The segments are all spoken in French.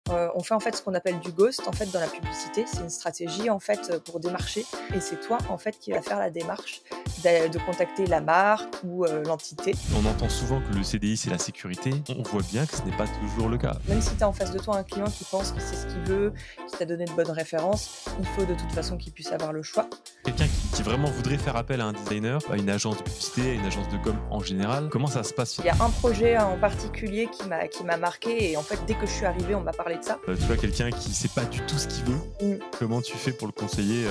On fait en fait ce qu'on appelle du ghost en fait dans la publicité. C'est une stratégie en fait pour démarcher et c'est toi en fait qui va faire la démarche de contacter la marque ou l'entité. On entend souvent que le CDI c'est la sécurité. On voit bien que ce n'est pas toujours le cas. Même si tu as en face de toi un client qui pense que c'est ce qu'il veut, qui t'a donné de bonnes références, il faut de toute façon qu'il puisse avoir le choix. Quelqu'un qui vraiment voudrait faire appel à un designer, à une agence de publicité, à une agence de com en général, comment ça se passe? Il y a un projet en particulier qui m'a marqué et en fait dès que je suis arrivée on m'a parlé de ça. Tu vois quelqu'un qui sait pas du tout ce qu'il veut, comment tu fais pour le conseiller,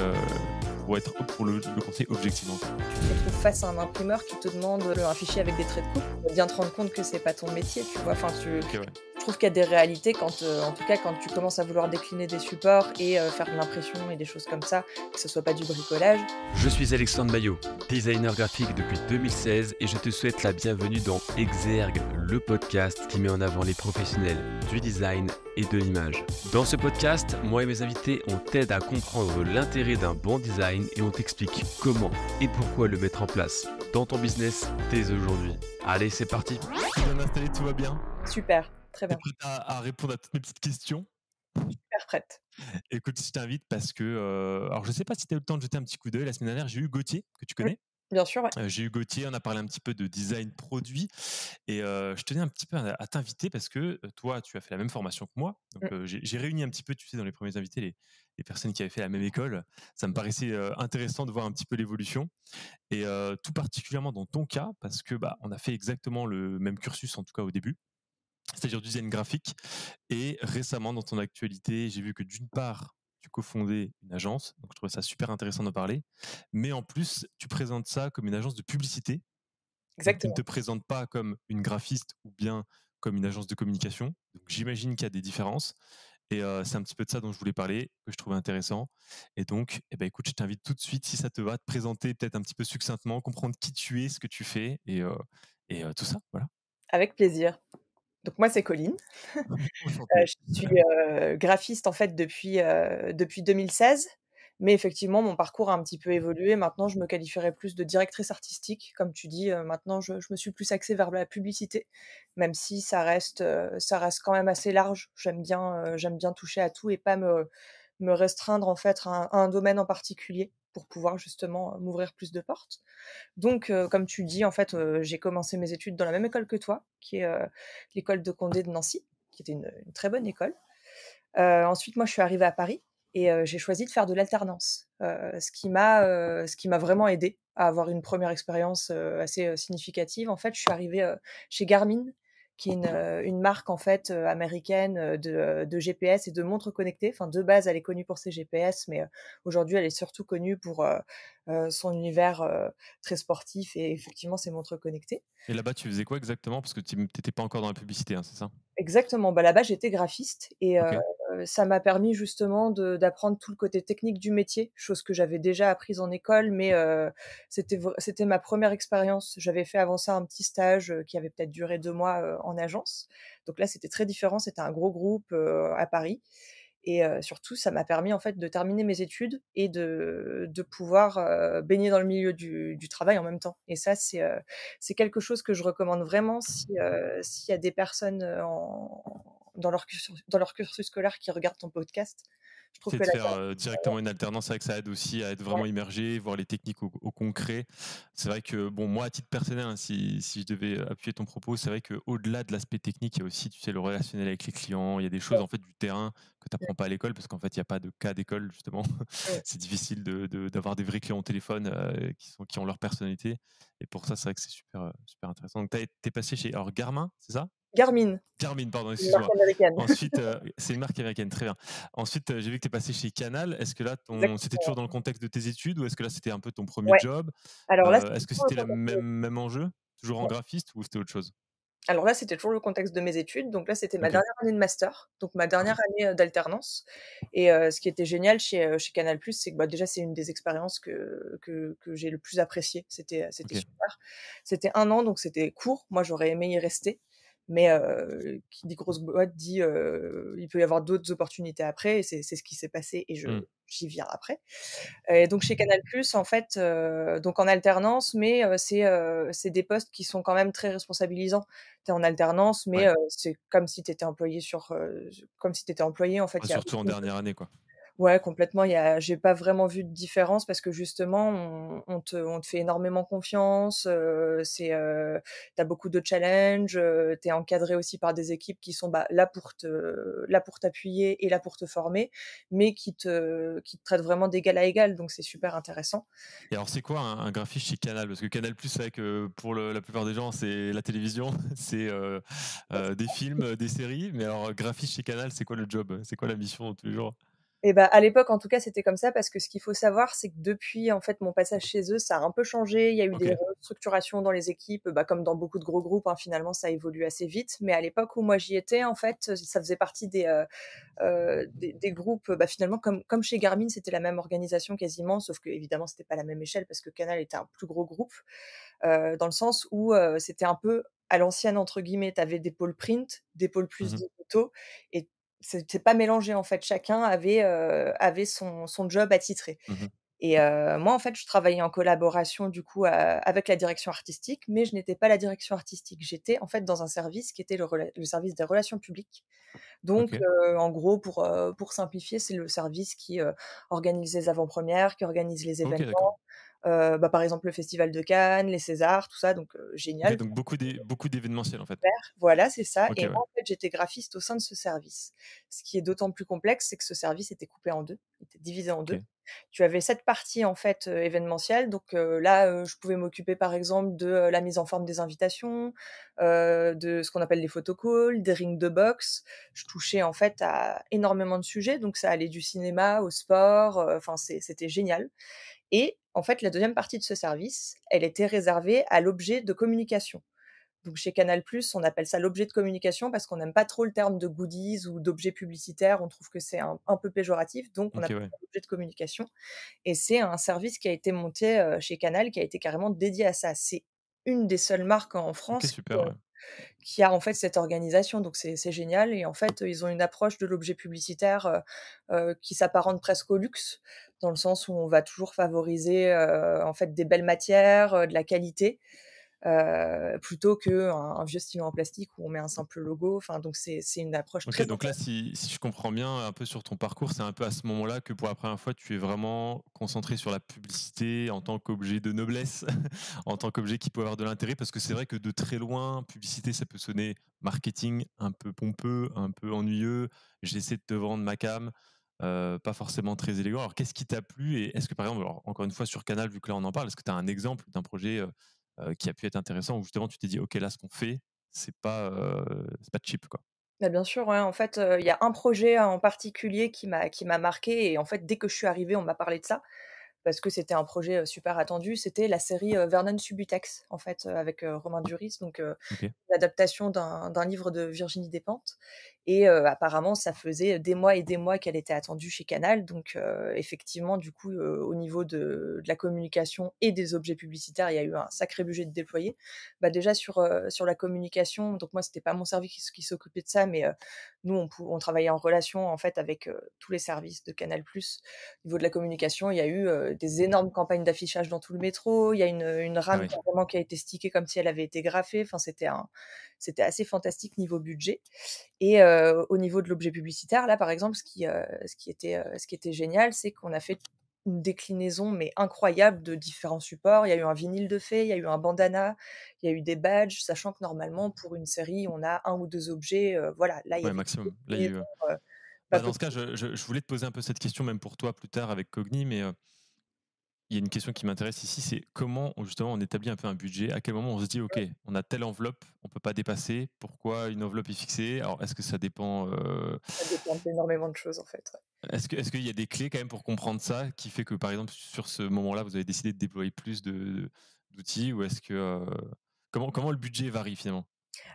pour le conseiller objectivement? Tu te retrouves face à un imprimeur qui te demande un fichier avec des traits de coupe. Tu vas bien te rendre compte que c'est pas ton métier, tu vois. Enfin, Ok, ouais. je trouve qu'il y a des réalités quand, en tout cas, quand tu commences à vouloir décliner des supports et faire de l'impression et des choses comme ça, que ce soit pas du bricolage. Je suis Alexandre Maillot, designer graphique depuis 2016 et je te souhaite la bienvenue dans Exergue, le podcast qui met en avant les professionnels du design et de l'image. Dans ce podcast, moi et mes invités, on t'aide à comprendre l'intérêt d'un bon design et on t'explique comment et pourquoi le mettre en place dans ton business dès aujourd'hui. Allez, c'est parti. Tu es bien installé, tout va bien? Super, très T'es bien, prête à répondre à toutes mes petites questions? super prête. Écoute, je t'invite parce que, alors je sais pas si tu as eu le temps de jeter un petit coup d'œil. La semaine dernière, j'ai eu Gauthier, que tu Mm. connais. Bien sûr, ouais. J'ai eu Gauthier, on a parlé un petit peu de design produit et je tenais un petit peu à t'inviter parce que toi, tu as fait la même formation que moi. Donc Mm. j'ai réuni un petit peu, tu sais, dans les premiers invités, les personnes qui avaient fait la même école. Ça me paraissait intéressant de voir un petit peu l'évolution et tout particulièrement dans ton cas parce que on a fait exactement le même cursus, en tout cas au début, c'est-à-dire du design graphique. Et récemment, dans ton actualité, j'ai vu que d'une part, tu cofondais une agence, donc je trouvais ça super intéressant d'en parler, mais en plus, tu présentes ça comme une agence de publicité, donc tu ne Exactement. te présentes pas comme une graphiste ou bien comme une agence de communication. Donc j'imagine qu'il y a des différences, et c'est un petit peu de ça dont je voulais parler, que je trouvais intéressant. Et donc, eh ben, écoute, je t'invite tout de suite, si ça te va, te présenter peut-être un petit peu succinctement, comprendre qui tu es, ce que tu fais, et tout ça, voilà. Avec plaisir. Donc moi, c'est Colline. Enchanté. Je suis, graphiste en fait depuis 2016, mais effectivement mon parcours a un petit peu évolué. Maintenant, je me qualifierais plus de directrice artistique. Comme tu dis, maintenant je me suis plus axée vers la publicité, même si ça reste quand même assez large. J'aime bien toucher à tout et pas me restreindre en fait à un domaine en particulier pour pouvoir justement, m'ouvrir plus de portes. Donc comme tu dis, en fait, j'ai commencé mes études dans la même école que toi, qui est, l'école de Condé de Nancy, qui était une très bonne école. Ensuite, moi, je suis arrivée à Paris et j'ai choisi de faire de l'alternance, ce qui m'a vraiment aidée à avoir une première expérience, assez, significative. En fait, je suis arrivée, chez Garmin, qui est une marque, en fait, américaine, de GPS et de montres connectées. Enfin, de base, elle est connue pour ses GPS, mais aujourd'hui, elle est surtout connue pour, son univers, très sportif et effectivement ses montres connectées. Et là-bas, tu faisais quoi exactement? Parce que tu n'étais pas encore dans la publicité, hein, c'est ça? Exactement, bah, là-bas, j'étais graphiste et Ok. ça m'a permis justement d'apprendre tout le côté technique du métier, chose que j'avais déjà apprise en école, mais c'était ma première expérience. J'avais fait avant ça un petit stage, qui avait peut-être duré 2 mois, en agence. Donc là, c'était très différent, c'était un gros groupe, à Paris et surtout, ça m'a permis, en fait, de terminer mes études et de pouvoir, baigner dans le milieu du travail en même temps et ça, c'est quelque chose que je recommande vraiment s'il y a des personnes, dans leur cursus scolaire qui regardent ton podcast. Je trouve C'est que de la faire directement une alternance. C'est vrai que ça aide aussi à être vraiment immergé, voir les techniques au concret. C'est vrai que, bon, moi, à titre personnel, hein, si je devais appuyer ton propos, c'est vrai qu'au-delà de l'aspect technique, il y a aussi, tu sais, le relationnel avec les clients. Il y a des choses, en fait, du terrain que tu n'apprends pas à l'école parce qu'en fait, il n'y a pas de cas d'école, justement. C'est difficile d'avoir des vrais clients au téléphone qui ont leur personnalité. Et pour ça, c'est vrai que c'est super intéressant. Donc, tu es passé chez alors, Garmin, c'est ça? Garmin, Garmin, pardon, une marque excuse-moi. américaine. Ensuite, c'est une marque américaine, très bien. Ensuite, j'ai vu que tu es passé chez Canal. Est-ce que là, c'était toujours Exactement. dans le contexte de tes études ou est-ce que là, c'était un peu ton premier Ouais, job? alors là, Est-ce que toujours le c'était le contexte même enjeu? Toujours en ouais. graphiste ou c'était autre chose? Alors là, c'était toujours le contexte de mes études. Donc là, c'était ma OK. dernière année de master, donc ma OK. dernière année, d'alternance et ce qui était génial chez Canal+, c'est que, bah, déjà, c'est une des expériences que j'ai le plus appréciées. C'était OK. super. C'était 1 an, donc c'était court. Moi, j'aurais aimé y rester, mais qui dit grosse boîte dit, il peut y avoir d'autres opportunités après et c'est ce qui s'est passé et Mmh. j'y viens après. Et donc chez Canal+, en fait, donc en alternance, mais c'est des postes qui sont quand même très responsabilisants. Tu es en alternance, mais Ouais. c'est comme si tu étais employé comme si tu étais employé, en fait, Bah, il y a surtout en dernière année, quoi. Ouais, complètement, j'ai pas vraiment vu de différence parce que justement on te fait énormément confiance, tu as beaucoup de challenges, tu es encadré aussi par des équipes qui sont, bah, là pour t'appuyer et là pour te former, mais qui te traitent vraiment d'égal à égal, donc c'est super intéressant. Et alors, c'est quoi un graphiste chez Canal? Parce que Canal+, c'est vrai que pour la plupart des gens, c'est la télévision, c'est des films, des séries. Mais alors, graphiste chez Canal, c'est quoi le job? C'est quoi la mission tous les jours? Et bah, à l'époque, en tout cas, c'était comme ça parce que ce qu'il faut savoir, c'est que depuis, en fait, mon passage chez eux, ça a un peu changé. Il y a eu des Ok. restructurations dans les équipes, bah, comme dans beaucoup de gros groupes, hein, finalement, ça évolue assez vite. Mais à l'époque où moi j'y étais, en fait, ça faisait partie des groupes, bah, finalement, comme chez Garmin, c'était la même organisation quasiment, sauf que évidemment, c'était pas la même échelle parce que Canal était un plus gros groupe, dans le sens où c'était un peu à l'ancienne, entre guillemets. Tu avais des pôles print, des pôles plus Mhm. digitaux et c'était pas mélangé, en fait. Chacun avait son job attitré Mhm. et moi, en fait, je travaillais en collaboration, du coup, avec la direction artistique, mais je n'étais pas la direction artistique. J'étais, en fait, dans un service qui était le service des relations publiques. Donc Ok. en gros, pour simplifier, c'est le service qui, organise les avant-premières, qui organise les Ok, d'accord. événements, bah, par exemple, le festival de Cannes, les Césars, tout ça, donc Ok, génial. donc beaucoup d'événementiels, en fait. Voilà, c'est ça Ok, et ouais. moi, en fait, j'étais graphiste au sein de ce service. Ce qui est d'autant plus complexe, c'est que ce service était coupé en 2, il était divisé en 2. Ok. Tu avais cette partie, en fait, événementielle, donc là, je pouvais m'occuper, par exemple, de, la mise en forme des invitations, de ce qu'on appelle les photocalls, des rings de boxe. Je touchais, en fait, à énormément de sujets, donc ça allait du cinéma au sport, enfin, c'était génial et en fait, la deuxième partie de ce service, elle était réservée à l'objet de communication. Donc chez Canal+, on appelle ça l'objet de communication parce qu'on n'aime pas trop le terme de goodies ou d'objet publicitaire. On trouve que c'est un peu péjoratif, donc on Ok, appelle ouais. ça l'objet de communication et c'est un service qui a été monté, chez Canal, qui a été carrément dédié à ça. C'est une des seules marques en Ok, France super, ouais. qui a en fait cette organisation, donc c'est génial et en fait, ils ont une approche de l'objet publicitaire, qui s'apparente presque au luxe, dans le sens où on va toujours favoriser, en fait des belles matières, de la qualité, plutôt qu'un vieux stylo en plastique où on met un simple logo. Enfin, donc c'est une approche Ok, très donc là, si je comprends bien un peu sur ton parcours, c'est un peu à ce moment-là que pour la première fois, tu es vraiment concentré sur la publicité en tant qu'objet de noblesse, en tant qu'objet qui peut avoir de l'intérêt, parce que c'est vrai que de très loin, publicité, ça peut sonner marketing un peu pompeux, un peu ennuyeux. J'essaie de te vendre ma cam, pas forcément très élégant. Alors, qu'est-ce qui t'a plu et est-ce que par exemple, alors, encore une fois sur Canal, vu que là on en parle, est-ce que tu as un exemple d'un projet qui a pu être intéressant où justement tu t'es dit, ok, là, ce qu'on fait, c'est pas cheap, quoi. Bah, bien sûr, ouais, en fait, il y a un projet en particulier qui m'a marquée et en fait, dès que je suis arrivée, on m'a parlé de ça. Parce que c'était un projet, super attendu. C'était la série, Vernon Subutex, en fait, avec, Romain Duris, donc Ok. l'adaptation d'un livre de Virginie Despentes et apparemment ça faisait des mois et des mois qu'elle était attendue chez Canal donc effectivement du coup, au niveau de la communication et des objets publicitaires, il y a eu un sacré budget de déployer. Bah, déjà sur la communication, donc moi c'était pas mon service qui s'occupait de ça mais nous on travaillait en relation en fait avec, tous les services de Canal+. Au niveau de la communication, il y a eu, des énormes campagnes d'affichage dans tout le métro, il y a une Ah rame oui. carrément qui a été stickée comme si elle avait été graffée, enfin c'était assez fantastique niveau budget et au niveau de l'objet publicitaire, là, par exemple, ce qui était génial, c'est qu'on a fait une déclinaison, mais incroyable de différents supports. Il y a eu un vinyle de fées, il y a eu un bandana, il y a eu des badges, sachant que normalement, pour une série, on a un ou 2 objets, voilà. Là, il y Ouais, avait une maximum. Là, il y a déclinaison, eu, pas bah, dans ce possible. cas, je voulais te poser un peu cette question, même pour toi plus tard avec Cogni, mais il y a une question qui m'intéresse ici, c'est comment justement on établit un peu un budget, à quel moment on se dit, ok, on a telle enveloppe, on peut pas dépasser, pourquoi une enveloppe est fixée? Alors, est-ce que ça dépend, Ça dépend d'énormément de choses, en fait, ouais. est-ce qu'il y a des clés quand même pour comprendre ça, qui fait que par exemple sur ce moment-là, vous avez décidé de déployer plus d'outils, ou est-ce que comment le budget varie finalement?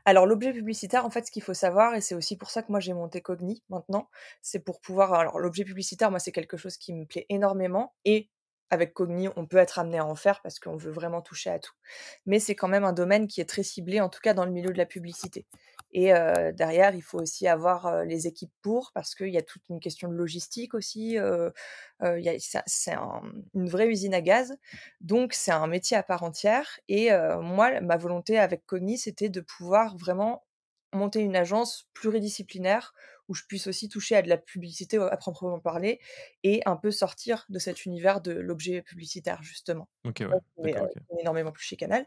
Alors l'objet publicitaire, en fait, ce qu'il faut savoir et c'est aussi pour ça que moi j'ai monté Cogni maintenant, c'est pour pouvoir alors l'objet publicitaire, moi, c'est quelque chose qui me plaît énormément et avec Cogni, on peut être amené à en faire parce qu'on veut vraiment toucher à tout. Mais c'est quand même un domaine qui est très ciblé, en tout cas dans le milieu de la publicité et derrière, il faut aussi avoir, les équipes pour, parce qu'il y a toute une question de logistique aussi, il y a c'est une vraie usine à gaz, donc c'est un métier à part entière et moi, ma volonté avec Cogni, c'était de pouvoir vraiment monter une agence pluridisciplinaire où je puisse aussi toucher à de la publicité, à proprement parler et un peu sortir de cet univers de l'objet publicitaire justement. OK, ouais, Ça, d'accord, OK. qui m'est énormément plu chez Canal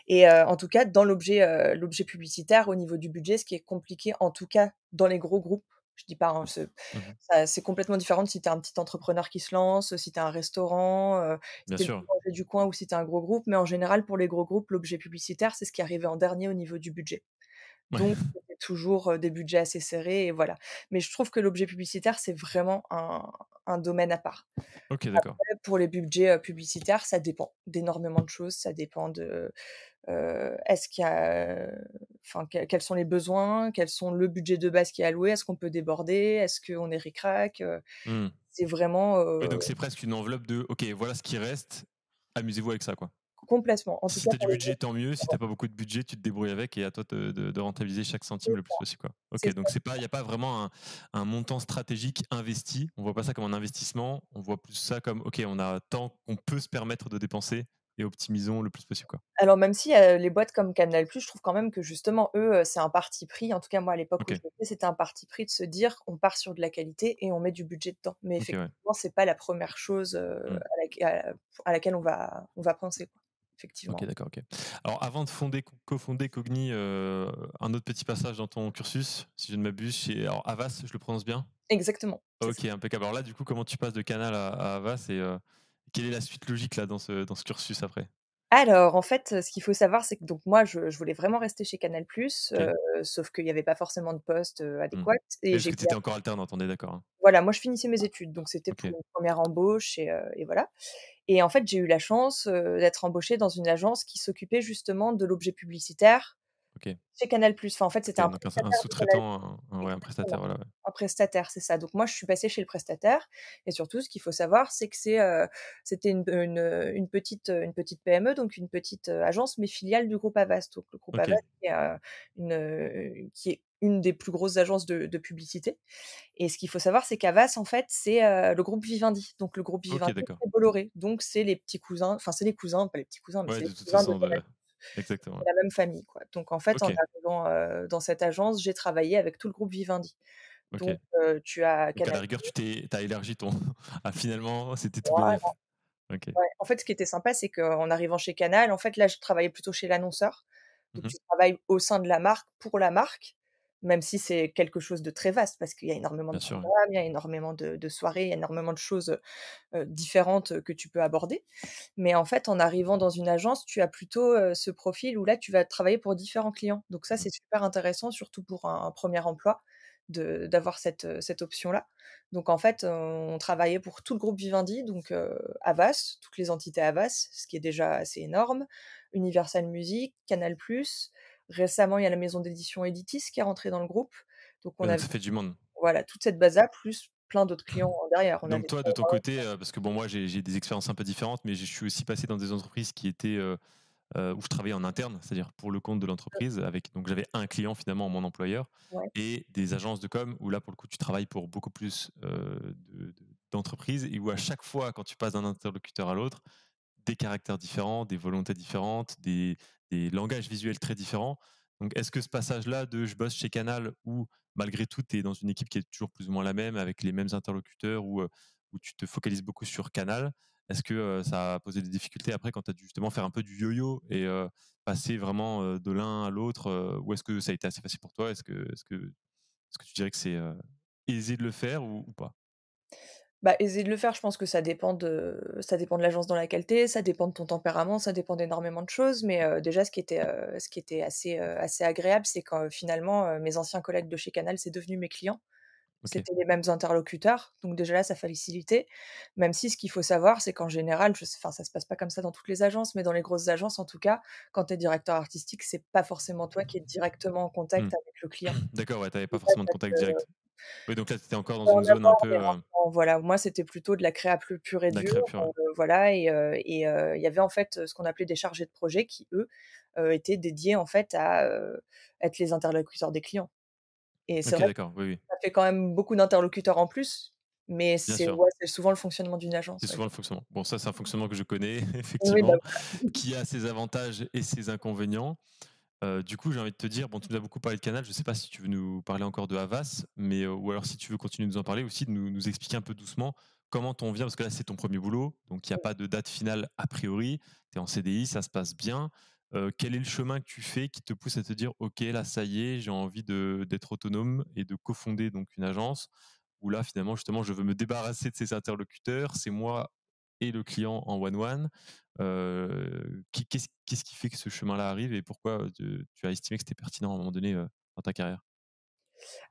et en tout cas dans l'objet publicitaire au niveau du budget, ce qui est compliqué en tout cas dans les gros groupes, je dis pas, hein, Mmh. c'est complètement différent de si tu es un petit entrepreneur qui se lance, si tu as un restaurant, si Bien tu es le sûr. boulanger du coin ou si tu as un gros groupe, mais en général pour les gros groupes, l'objet publicitaire, c'est ce qui arrivait en dernier au niveau du budget. Ouais. Donc c'était toujours, des budgets assez serrés et voilà. Mais je trouve que l'objet publicitaire, c'est vraiment un domaine à part. OK, d'accord. Après pour les budgets, publicitaires, ça dépend d'énormément de choses. Ça dépend de, est-ce qu'il y a, enfin quels sont les besoins? Quels sont le budget de base qui est alloué? Est-ce qu'on peut déborder? Est-ce qu'on est ric-rac? Mmh. C'est vraiment, Oui, donc c'est presque une enveloppe de: «OK, voilà ce qui reste, amusez-vous avec ça, quoi». complètement. En tout Si cas tu as du pour les budget, tant mieux. Si tu as pas beaucoup de budget, tu te débrouilles avec et à toi de rentabiliser chaque centime le plus possible, quoi. OK, c'est donc ça. il y a pas vraiment un montant stratégique investi. On voit pas ça comme un investissement, on voit plus ça comme: «OK, on a tant qu'on peut se permettre de dépenser et optimisons le plus possible, quoi». Alors même si, les boîtes comme Canal+, je trouve quand même que justement eux, c'est un parti pris, en tout cas moi à l'époque où je OK, l'ai fait, c'était un parti pris de se dire: «On part sur de la qualité et on met du budget dedans». Mais OK, ouais. effectivement, c'est pas la première chose, Mmh. à laquelle on va penser quoi, OK, effectivement. d'accord, OK. Alors avant de cofonder Cogni, un autre petit passage dans ton cursus, si je ne m'abuse, chez alors Havas, je le prononce bien? Exactement, c'est ça. OK, impeccable. Alors là, du coup, comment tu passes de Canal à Havas et quelle est la suite logique là dans ce cursus après? Alors en fait, ce qu'il faut savoir, c'est que donc moi je voulais vraiment rester chez Canal+, OK. sauf qu'il y avait pas forcément de poste, Mmh. adéquat et Oui, parce j'ai que tu étais encore alternante, on est d'accord, hein? voilà, moi je finissais mes études, donc c'était pour OK, une première embauche et voilà. Et en fait, j'ai eu la chance, d'être embauchée dans une agence qui s'occupait justement de l'objet publicitaire OK, chez Canal+. Enfin, en fait, c'était OK, un donc un prestataire de Canal+. sous-traitant, un prestataire, Exactement, voilà, ouais. un prestataire, c'est ça. Donc moi, je suis passée chez le prestataire et surtout, ce qu'il faut savoir, c'est que c'était une petite PME, donc une petite, agence, mais filiale du groupe Havas. Donc le groupe Havas OK, qui est une des plus grosses agences de publicité et ce qu'il faut savoir, c'est qu'Havas, en fait, c'est, le groupe Vivendi. Donc le groupe OK, Vivendi, d'accord. c'est Bolloré. Donc c'est les petits cousins, enfin, c'est les cousins, pas les petits cousins, mais Ouais, c'est les de toute cousins de façon, Canal+. exactement, ouais. C'est la même famille, quoi. Donc en fait, en OK, arrivant, dans cette agence, j'ai travaillé avec tout le groupe Vivendi. OK. Donc tu as Donc à Canal+. la rigueur, tu élargi ton ah finalement, c'était tout Voilà, bénef. OK. ouais. En fait, ce qui était sympa, c'est qu'en arrivant chez Canal, en fait, là, je travaillais plutôt chez l'annonceur. Donc Mmh. tu travailles au sein de la marque, pour la marque, même si c'est quelque chose de très vaste parce qu'il y a énormément de Bien sûr, ouais. programmes, il y a énormément de soirées, il y a énormément de choses, différentes, que tu peux aborder. Mais en fait, en arrivant dans une agence, tu as plutôt, ce profil où là, tu vas travailler pour différents clients. Donc ça, Mmh. c'est super intéressant, surtout pour un 1er emploi, de d'avoir cette option-là. Donc en fait, on travaillait pour tout le groupe Vivendi, donc Havas, toutes les entités Havas, ce qui est déjà assez énorme, Universal Music, Canal+. Récemment, il y a la maison d'édition Editis qui est rentrée dans le groupe. Donc on Ouais, donc avait ça fait du monde. voilà, toute cette base-là, plus plein d'autres clients derrière. On Donc avait toi, de ton côté, parce que bon, moi, j'ai des expériences un peu différentes, mais je suis aussi passé dans des entreprises qui étaient, où je travaillais en interne, c'est-à-dire pour le compte de l'entreprise avec donc j'avais un client finalement, mon employeur ouais. et des agences de com où là, pour le coup, tu travailles pour beaucoup plus, d'entreprises et où à chaque fois, quand tu passes d'un interlocuteur à l'autre, des caractères différents, des volontés différentes, des langages visuels très différents. Donc, est-ce que ce passage-là de je bosse chez Canal où malgré tout, tu es dans une équipe qui est toujours plus ou moins la même, avec les mêmes interlocuteurs, où tu te focalises beaucoup sur Canal, est-ce que ça a posé des difficultés après quand tu as dû justement faire un peu du yo-yo et passer vraiment de l'un à l'autre ou est-ce que ça a été assez facile pour toi est-ce que tu dirais que c'est aisé de le faire ou pas? Bah, essayer de le faire, je pense que ça dépend de l'agence dans laquelle tu es, ça dépend de ton tempérament, ça dépend d'énormément de choses. Mais, déjà ce qui était assez agréable, c'est que, finalement, mes anciens collègues de chez Canal, c'est devenu mes clients. Ok, C'était les mêmes interlocuteurs, donc déjà là, ça facilitait. Même si ce qu'il faut savoir, c'est qu'en général, enfin, ça se passe pas comme ça dans toutes les agences, mais dans les grosses agences, en tout cas, quand tu es directeur artistique, c'est pas forcément toi qui es directement en hmm. contact avec le client. D'accord, ouais, t'avais pas Et ça, forcément de contact direct. Oui, donc là, tu étais encore dans En une zone un abord peu, et voilà, moi, c'était plutôt de la créa pure et de la dure, créa pure, ouais. voilà il y avait, en fait, ce qu'on appelait des chargés de projet qui, eux, étaient dédiés, en fait, à, être les interlocuteurs des clients et c'est OK, vrai que d'accord, oui, oui, ça fait quand même beaucoup d'interlocuteurs en plus, mais bien c'est sûr. ouais, c'est souvent le fonctionnement d'une C'est agence, ouais. souvent le fonctionnement. Bon, ça, c'est un fonctionnement que je connais, Oui, bah, effectivement, voilà. qui a ses avantages et ses inconvénients. Du coup, j'ai envie de te dire, bon, tu nous as beaucoup parlé de Canal, je ne sais pas si tu veux nous parler encore de Havas, mais, ou alors si tu veux continuer de nous en parler aussi, de nous expliquer un peu doucement comment on vient, parce que là, c'est ton premier boulot, donc il n'y a pas de date finale a priori, tu es en CDI, ça se passe bien. Quel est le chemin que tu fais qui te pousse à te dire, OK, là, ça y est, j'ai envie d'être autonome et de cofonder donc une agence, où là, finalement, justement, je veux me débarrasser de ces interlocuteurs, c'est moi et le client en one-one. Qu'est-ce qui fait que ce chemin-là arrive et pourquoi tu as estimé que c'était pertinent à un moment donné dans ta carrière?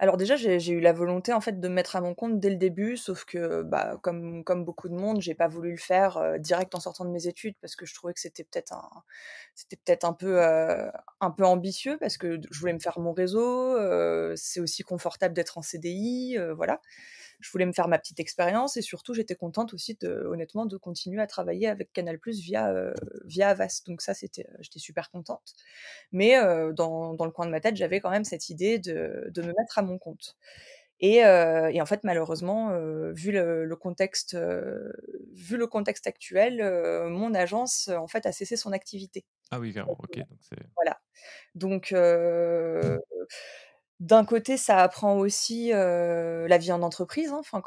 Alors déjà, j'ai eu la volonté, en fait, de me mettre à mon compte dès le début, sauf que, bah, comme beaucoup de monde, j'ai pas voulu le faire, direct en sortant de mes études parce que je trouvais que c'était peut-être un peu ambitieux parce que je voulais me faire mon réseau, c'est aussi confortable d'être en CDI, voilà. Je voulais me faire ma petite expérience et surtout j'étais contente aussi honnêtement de continuer à travailler avec Canal+ via Havas. Donc ça j'étais super contente. Mais dans le coin de ma tête, j'avais quand même cette idée de me mettre à mon compte. Et en fait, malheureusement, vu le contexte actuel, mon agence, en fait, a cessé son activité. Ah oui, carrément, OK, donc c'est Voilà. Donc d'un côté, ça apprend aussi, la vie en entreprise, hein. Enfin,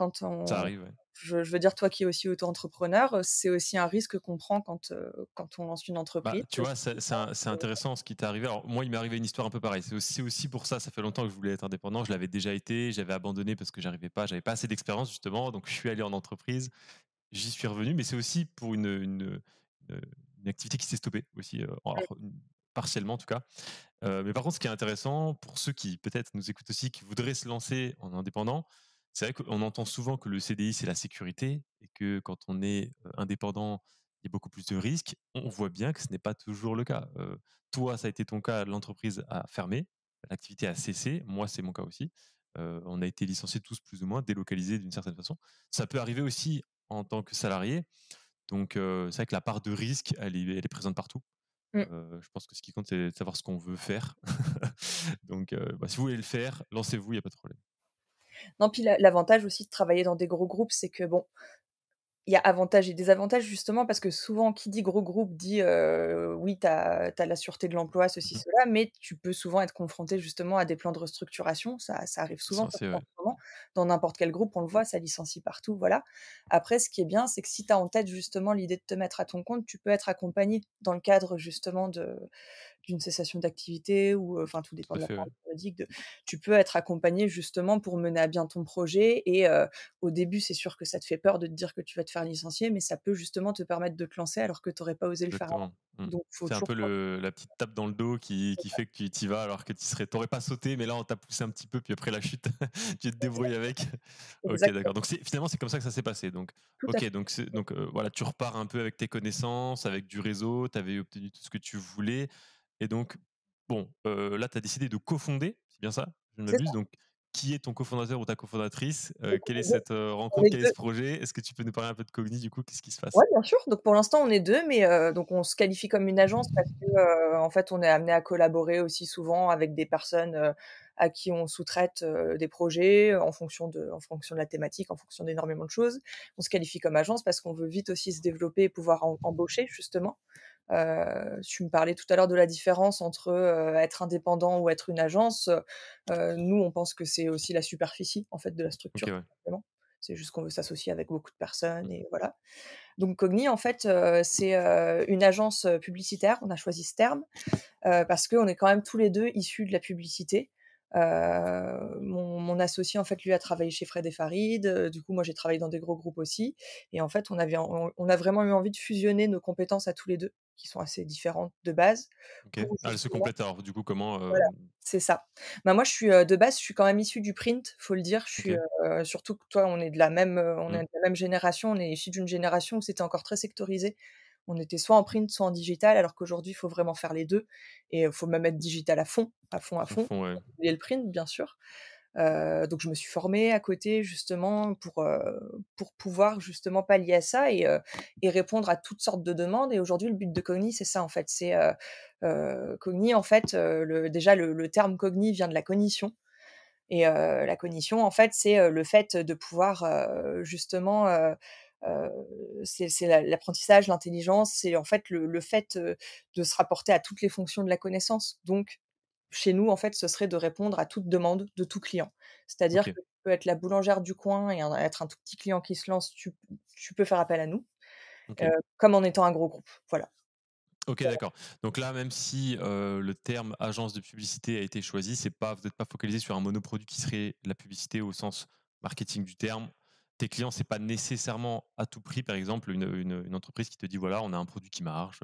ça arrive, ouais. je veux dire, toi qui es aussi auto-entrepreneur, c'est aussi un risque qu'on prend quand on lance une Bah, entreprise. tu vois, c'est intéressant ce qui t'est arrivé. Alors moi, il m'est arrivé une histoire un peu pareille. C'est aussi pour ça fait longtemps que je voulais être indépendant. Je l'avais déjà été, j'avais abandonné parce que j'avais pas assez d'expérience justement, donc je suis allé en entreprise. J'y suis revenu, mais c'est aussi pour heu, une activité qui s'est stoppée aussi, Mmh, alors, partiellement en tout cas. Mais par contre, ce qui est intéressant pour ceux qui peut-être nous écoutent aussi, qui voudraient se lancer en indépendant, c'est vrai qu'on entend souvent que le CDI, c'est la sécurité et que quand on est, indépendant, il y a beaucoup plus de risques. On voit bien que ce n'est pas toujours le cas. Toi, ça a été ton cas, l'entreprise a fermé, l'activité a cessé. Moi, c'est mon cas aussi. On a été licenciés tous plus ou moins, délocalisés d'une certaine façon. Ça peut arriver aussi en tant que salarié. Donc, c'est vrai que la part de risque, elle est présente partout. mmh. Je pense que ce qui compte, c'est de savoir ce qu'on veut faire. Donc, bah, si vous voulez le faire, lancez-vous, il y a pas de problème. Non, puis l'avantage aussi de travailler dans des gros groupes, c'est que bon, il y a avantages et désavantages justement parce que souvent qui dit gros groupe dit, oui tu as la sûreté de l'emploi, ceci, Mmh mh. cela, mais tu peux souvent être confronté justement à des plans de restructuration. Ça arrive souvent, C'est surtout en ouais. ce moment. Dans n'importe quel groupe, on le voit, ça licencie partout, voilà. Après ce qui est bien, c'est que si tu as en tête justement l'idée de te mettre à ton compte, tu peux être accompagné dans le cadre justement d'une cessation d'activité ou, enfin tout dépend Tout à de la fait, forme ouais. juridique tu peux être accompagné justement pour mener à bien ton projet et au début, c'est sûr que ça te fait peur de te dire que tu vas te faire licencier, mais ça peut justement te permettre de te lancer alors que tu aurais pas osé le faire avant. Exactement. Mmh. Donc faut C'est un toujours peu prendre la petite tape dans le dos qui fait que tu y vas alors que tu aurais pas sauté, mais là, on t'a poussé un petit peu, puis après la chute, tu te débrouilles avec. OK, d'accord. exactement, Donc finalement, c'est comme ça que ça s'est passé. Donc tout à OK, fait. voilà, tu repars un peu avec tes connaissances, avec du réseau, tu avais obtenu tout ce que tu voulais et donc bon, là, tu as décidé de cofonder, c'est bien ça? Je ne C'est m'abuse? ça. Donc qui est ton cofondateur ou ta cofondatrice? Donc Quelle on est est 2 cette, on rencontre? est Quel est 2. ce projet? Est-ce que tu peux nous parler un peu de Cogni, du coup? Qu'est-ce qui se Ouais, passe? bien sûr. Donc pour l'instant, on est 2, mais donc on se qualifie comme une agence parce que, en fait, on est amené à collaborer aussi souvent avec des personnes, à qui on sous-traite, des projets, en fonction de la thématique, en fonction d'énormément de choses. On se qualifie comme agence parce qu'on veut vite aussi se développer et pouvoir embaucher justement. Tu me parlais tout à l'heure de la différence entre, être indépendant ou être une agence. Nous, on pense que c'est aussi la superficie, en fait, de la OK, structure, tout ouais. simplement. C'est juste qu'on veut s'associer avec beaucoup de personnes Mmh. et voilà. Donc Cogni, en fait, c'est, une agence, publicitaire. On a choisi ce terme, parce qu'on est quand même tous les 2 issus de la publicité. Mon associé, en fait, lui, a travaillé chez Fred& et Farid, du coup, moi, j'ai travaillé dans des gros groupes aussi et en fait, on a vraiment eu envie de fusionner nos compétences à tous les 2, qui sont assez différentes de base, OK. pour Ah, elle se justement complète alors du coup comment, voilà, c'est ça. Bah, moi, de base, je suis quand même issue du print, faut le dire. OK. Surtout que toi, on est Mmh. de la même génération, on est issus d'une génération où c'était encore très sectorisé. On était soit en print, soit en digital, alors qu'aujourd'hui, il faut vraiment faire les 2 et il faut même être digital à fond, à fond, à À fond. fond, ouais. Et le print, bien sûr. Donc je me suis formée à côté justement pour pouvoir justement pallier à ça et répondre à toutes sortes de demandes et aujourd'hui le but de Cogni c'est ça en fait, c'est, Cogni en fait, le terme Cogni vient de la cognition et la cognition en fait c'est, le fait de pouvoir, justement, heu, c'est l'apprentissage, l'intelligence, c'est en fait le fait, de se rapporter à toutes les fonctions de la connaissance. Donc chez nous, en fait, ce serait de répondre à toute demande de tout client. C'est-à-dire OK, que tu peux être la boulangère du coin et être un tout petit client qui se lance, tu peux faire appel à nous, heu, OK. comme en étant un gros groupe. Voilà. OK, d'accord. Donc là, même si, le terme agence de publicité a été choisi, c'est pas vous n'êtes pas focalisé sur un monoproduit qui serait la publicité au sens marketing du terme. Tes clients, c'est pas nécessairement à tout prix, par exemple, une entreprise qui te dit: «Voilà, on a un produit qui marche,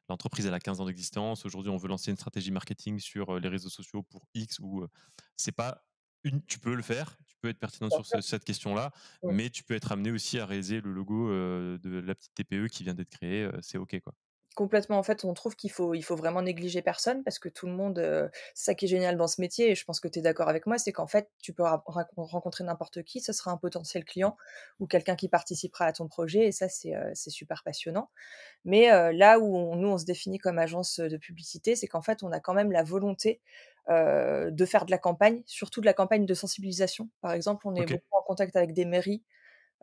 l'entreprise elle a 15 ans d'existence. Aujourd'hui, on veut lancer une stratégie marketing sur, les réseaux sociaux pour X» ou, c'est pas une tu peux le faire, tu peux être pertinent Bien sur sûr. cette question-là, Mmh. mais tu peux être amené aussi à réaliser le logo, de la petite TPE qui vient d'être créée, c'est OK, quoi. Complètement, en fait, on trouve qu'il faut vraiment négliger personne parce que tout le monde, c'est ça qui est génial dans ce métier et je pense que tu es d'accord avec moi, c'est qu'en fait, tu peux rencontrer n'importe qui, ce sera un potentiel client ou quelqu'un qui participera à ton projet et ça, c'est super passionnant. Mais là où nous, on se définit comme agence, de publicité, c'est qu'en fait, on a quand même la volonté, de faire de la campagne, surtout de la campagne de sensibilisation. Par exemple, on est OK. beaucoup en contact avec des mairies,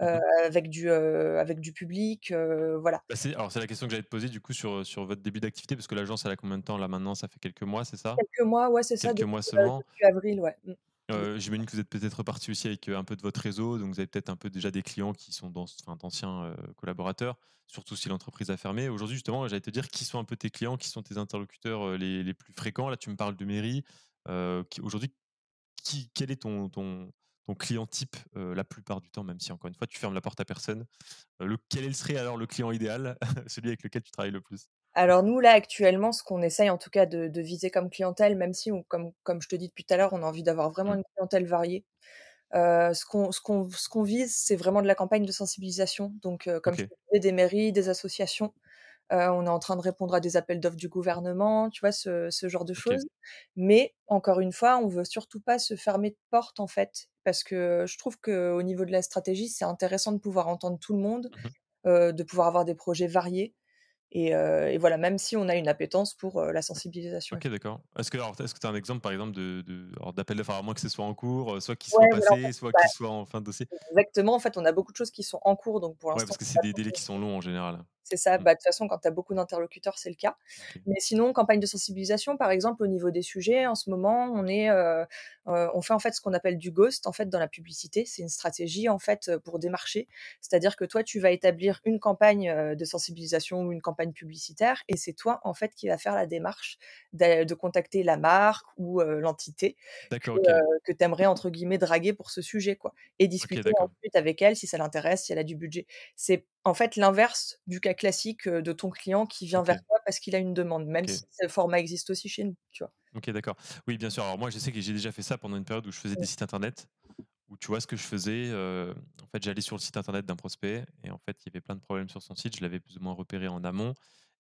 Mmh. avec du public, voilà. Bah, c'est la question que j'allais te poser du coup sur votre début d'activité parce que l'agence elle a combien de temps là maintenant? Ça fait quelques mois, c'est ça? Quelques mois, ouais, c'est ça, Quelques mois seulement? depuis avril, ouais. Mmh. J'imagine que vous êtes peut-être reparti aussi avec, un peu de votre réseau, donc vous avez peut-être un peu déjà des clients qui sont d'anciens, collaborateurs, surtout si l'entreprise a fermé. Aujourd'hui justement, j'allais te dire qui sont un peu tes clients, qui sont tes interlocuteurs, les plus fréquents? Là, tu me parles de mairie, qui aujourd'hui, quel est ton client type, la plupart du temps, même si encore une fois tu fermes la porte à personne? Quel serait alors le client idéal, celui avec lequel tu travailles le plus? Alors nous, là, actuellement, ce qu'on essaye en tout cas de viser comme clientèle, même si on comme je te dis depuis tout à l'heure, on a envie d'avoir vraiment Mmh. une clientèle variée. Ce qu'on vise, c'est vraiment de la campagne de sensibilisation. Donc, comme je OK, te disais, des mairies, des associations. On est en train de répondre à des appels d'offres du gouvernement, tu vois? Ce genre de OK. choses. Mais encore une fois, on veut surtout pas se fermer de porte, en fait, parce que je trouve qu'au niveau de la stratégie, c'est intéressant de pouvoir entendre tout le monde, Mmh. de pouvoir avoir des projets variés et voilà, même si on a une appétence pour, la sensibilisation. OK, d'accord. Est-ce que tu as un exemple, par exemple, alors d'appel d'offres, alors à moins que ce soit en cours, soit qui Ouais, soit voilà, en fait, passé, soit bah, qui soit en fin de dossier? exactement, en fait, on a beaucoup de choses qui sont en cours, donc pour Ouais, l'instant, parce que c'est c'est pas des trop. délais qui sont longs en général. C'est ça, Mmh. bah, de toute façon, quand tu as beaucoup d'interlocuteurs, c'est le cas. OK. Mais sinon, campagne de sensibilisation, par exemple, au niveau des sujets, en ce moment, on fait, en fait, ce qu'on appelle du ghost, en fait, dans la publicité. C'est une stratégie, en fait, pour démarcher. C'est-à-dire que toi, tu vas établir une campagne, de sensibilisation ou une campagne publicitaire et c'est toi, en fait, qui va faire la démarche de contacter la marque ou, l'entité D'accord, OK. que tu aimerais, entre guillemets, «draguer» pour ce sujet, quoi et OK, discuter d'accord. ensuite avec elle si ça l'intéresse, si elle a du budget. C'est en fait l'inverse du cas classique, de ton client qui vient vers OK, toi parce qu'il a une demande, même OK. si ce format existe aussi chez nous, tu vois? OK, d'accord. Oui, bien sûr. Alors moi, je sais que j'ai déjà fait ça pendant une période où je faisais des Mmh. sites internet, où tu vois ce que je faisais, en fait, j'allais sur le site internet d'un prospect et en fait, il y avait plein de problèmes sur son site. Je l'avais plus ou moins repéré en amont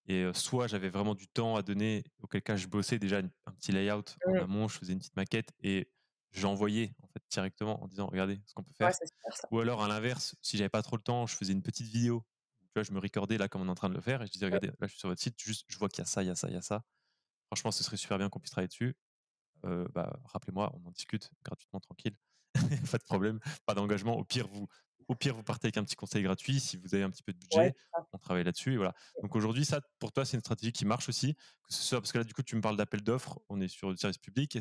et soit j'avais vraiment du temps à donner, auquel cas je bossais déjà un petit layout en Mmh. amont, je faisais une petite maquette et j'envoyais en fait directement en disant: «Regardez ce qu'on peut Ouais, faire». c'est super ça. Ou alors à l'inverse, si j'avais pas trop le temps, je faisais une petite vidéo. Tu vois, je me recordais là comme on est en train de le faire et je disais: Mmh. «Regardez, là je suis sur votre site, juste je vois qu'il y a ça, il y a ça, il y a ça. Franchement, ce serait super bien qu'on puisse travailler dessus. Bah, rappelez-moi, on en discute gratuitement, tranquille. Pas de problème, pas d'engagement. Au pire, vous partez avec un petit conseil gratuit. Si vous avez un petit peu de Ouais, budget, c'est ça. on travaille là-dessus et voilà. Donc aujourd'hui, ça, pour toi, c'est une stratégie qui marche aussi, que ce soit parce que là, du coup, tu me parles d'appel d'offres, on est sur du service public.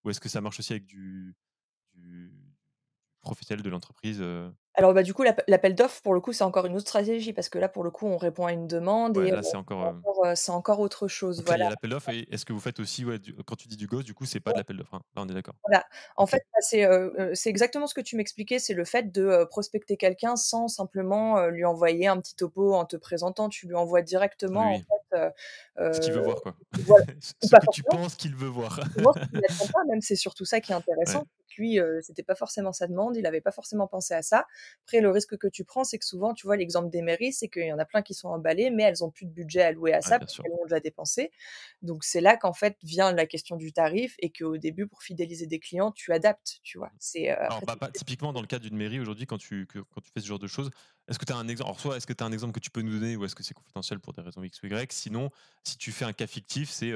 Ou est-ce que ça marche aussi avec du professionnel de l'entreprise, Alors, bah, du coup, l'appel d'offres, pour le coup, c'est encore une autre stratégie parce que là, pour le coup, on répond à une demande Ouais, et là, c'est encore, c'est encore autre chose, donc là, il y voilà. a l'appel d'offres et est-ce que vous faites aussi, ouais, quand tu dis du ghost, du coup, c'est pas de l'appel d'offres, hein? Là, on est d'accord? Voilà. En OK. fait, bah, c'est exactement ce que tu m'expliquais, c'est le fait de, prospecter quelqu'un sans simplement, lui envoyer un petit topo en te présentant. Tu lui envoies Oui, directement, en oui. Ce qu'il veut heu, voir, quoi. voilà, ou Ce pas que tu forcément. penses qu'il veut voir. Souvent, ce qu'il n'attend pas, même, c'est surtout ça qui est Ouais, intéressant, c'est que lui, c'était pas forcément sa demande, il avait pas forcément pensé à ça. Après, le risque que tu prends, c'est que souvent, tu vois, l'exemple des mairies, c'est qu'il y en a plein qui sont emballées, mais elles ont plus de budget alloué à ouais, ça bien parce sûr. qu'elles l'ont déjà dépensé. Donc c'est là qu'en fait vient la question du tarif et qu'au début, pour fidéliser des clients, tu adaptes, tu vois? C'est, Alors, après bah, pas typiquement dans le cadre d'une mairie aujourd'hui, quand tu fais ce genre de choses, est-ce que tu as un exemple? Alors, soit est-ce que tu as un exemple que tu peux nous donner ou est-ce que c'est confidentiel pour des raisons X ou Y? Sinon, si tu fais un cas fictif, c'est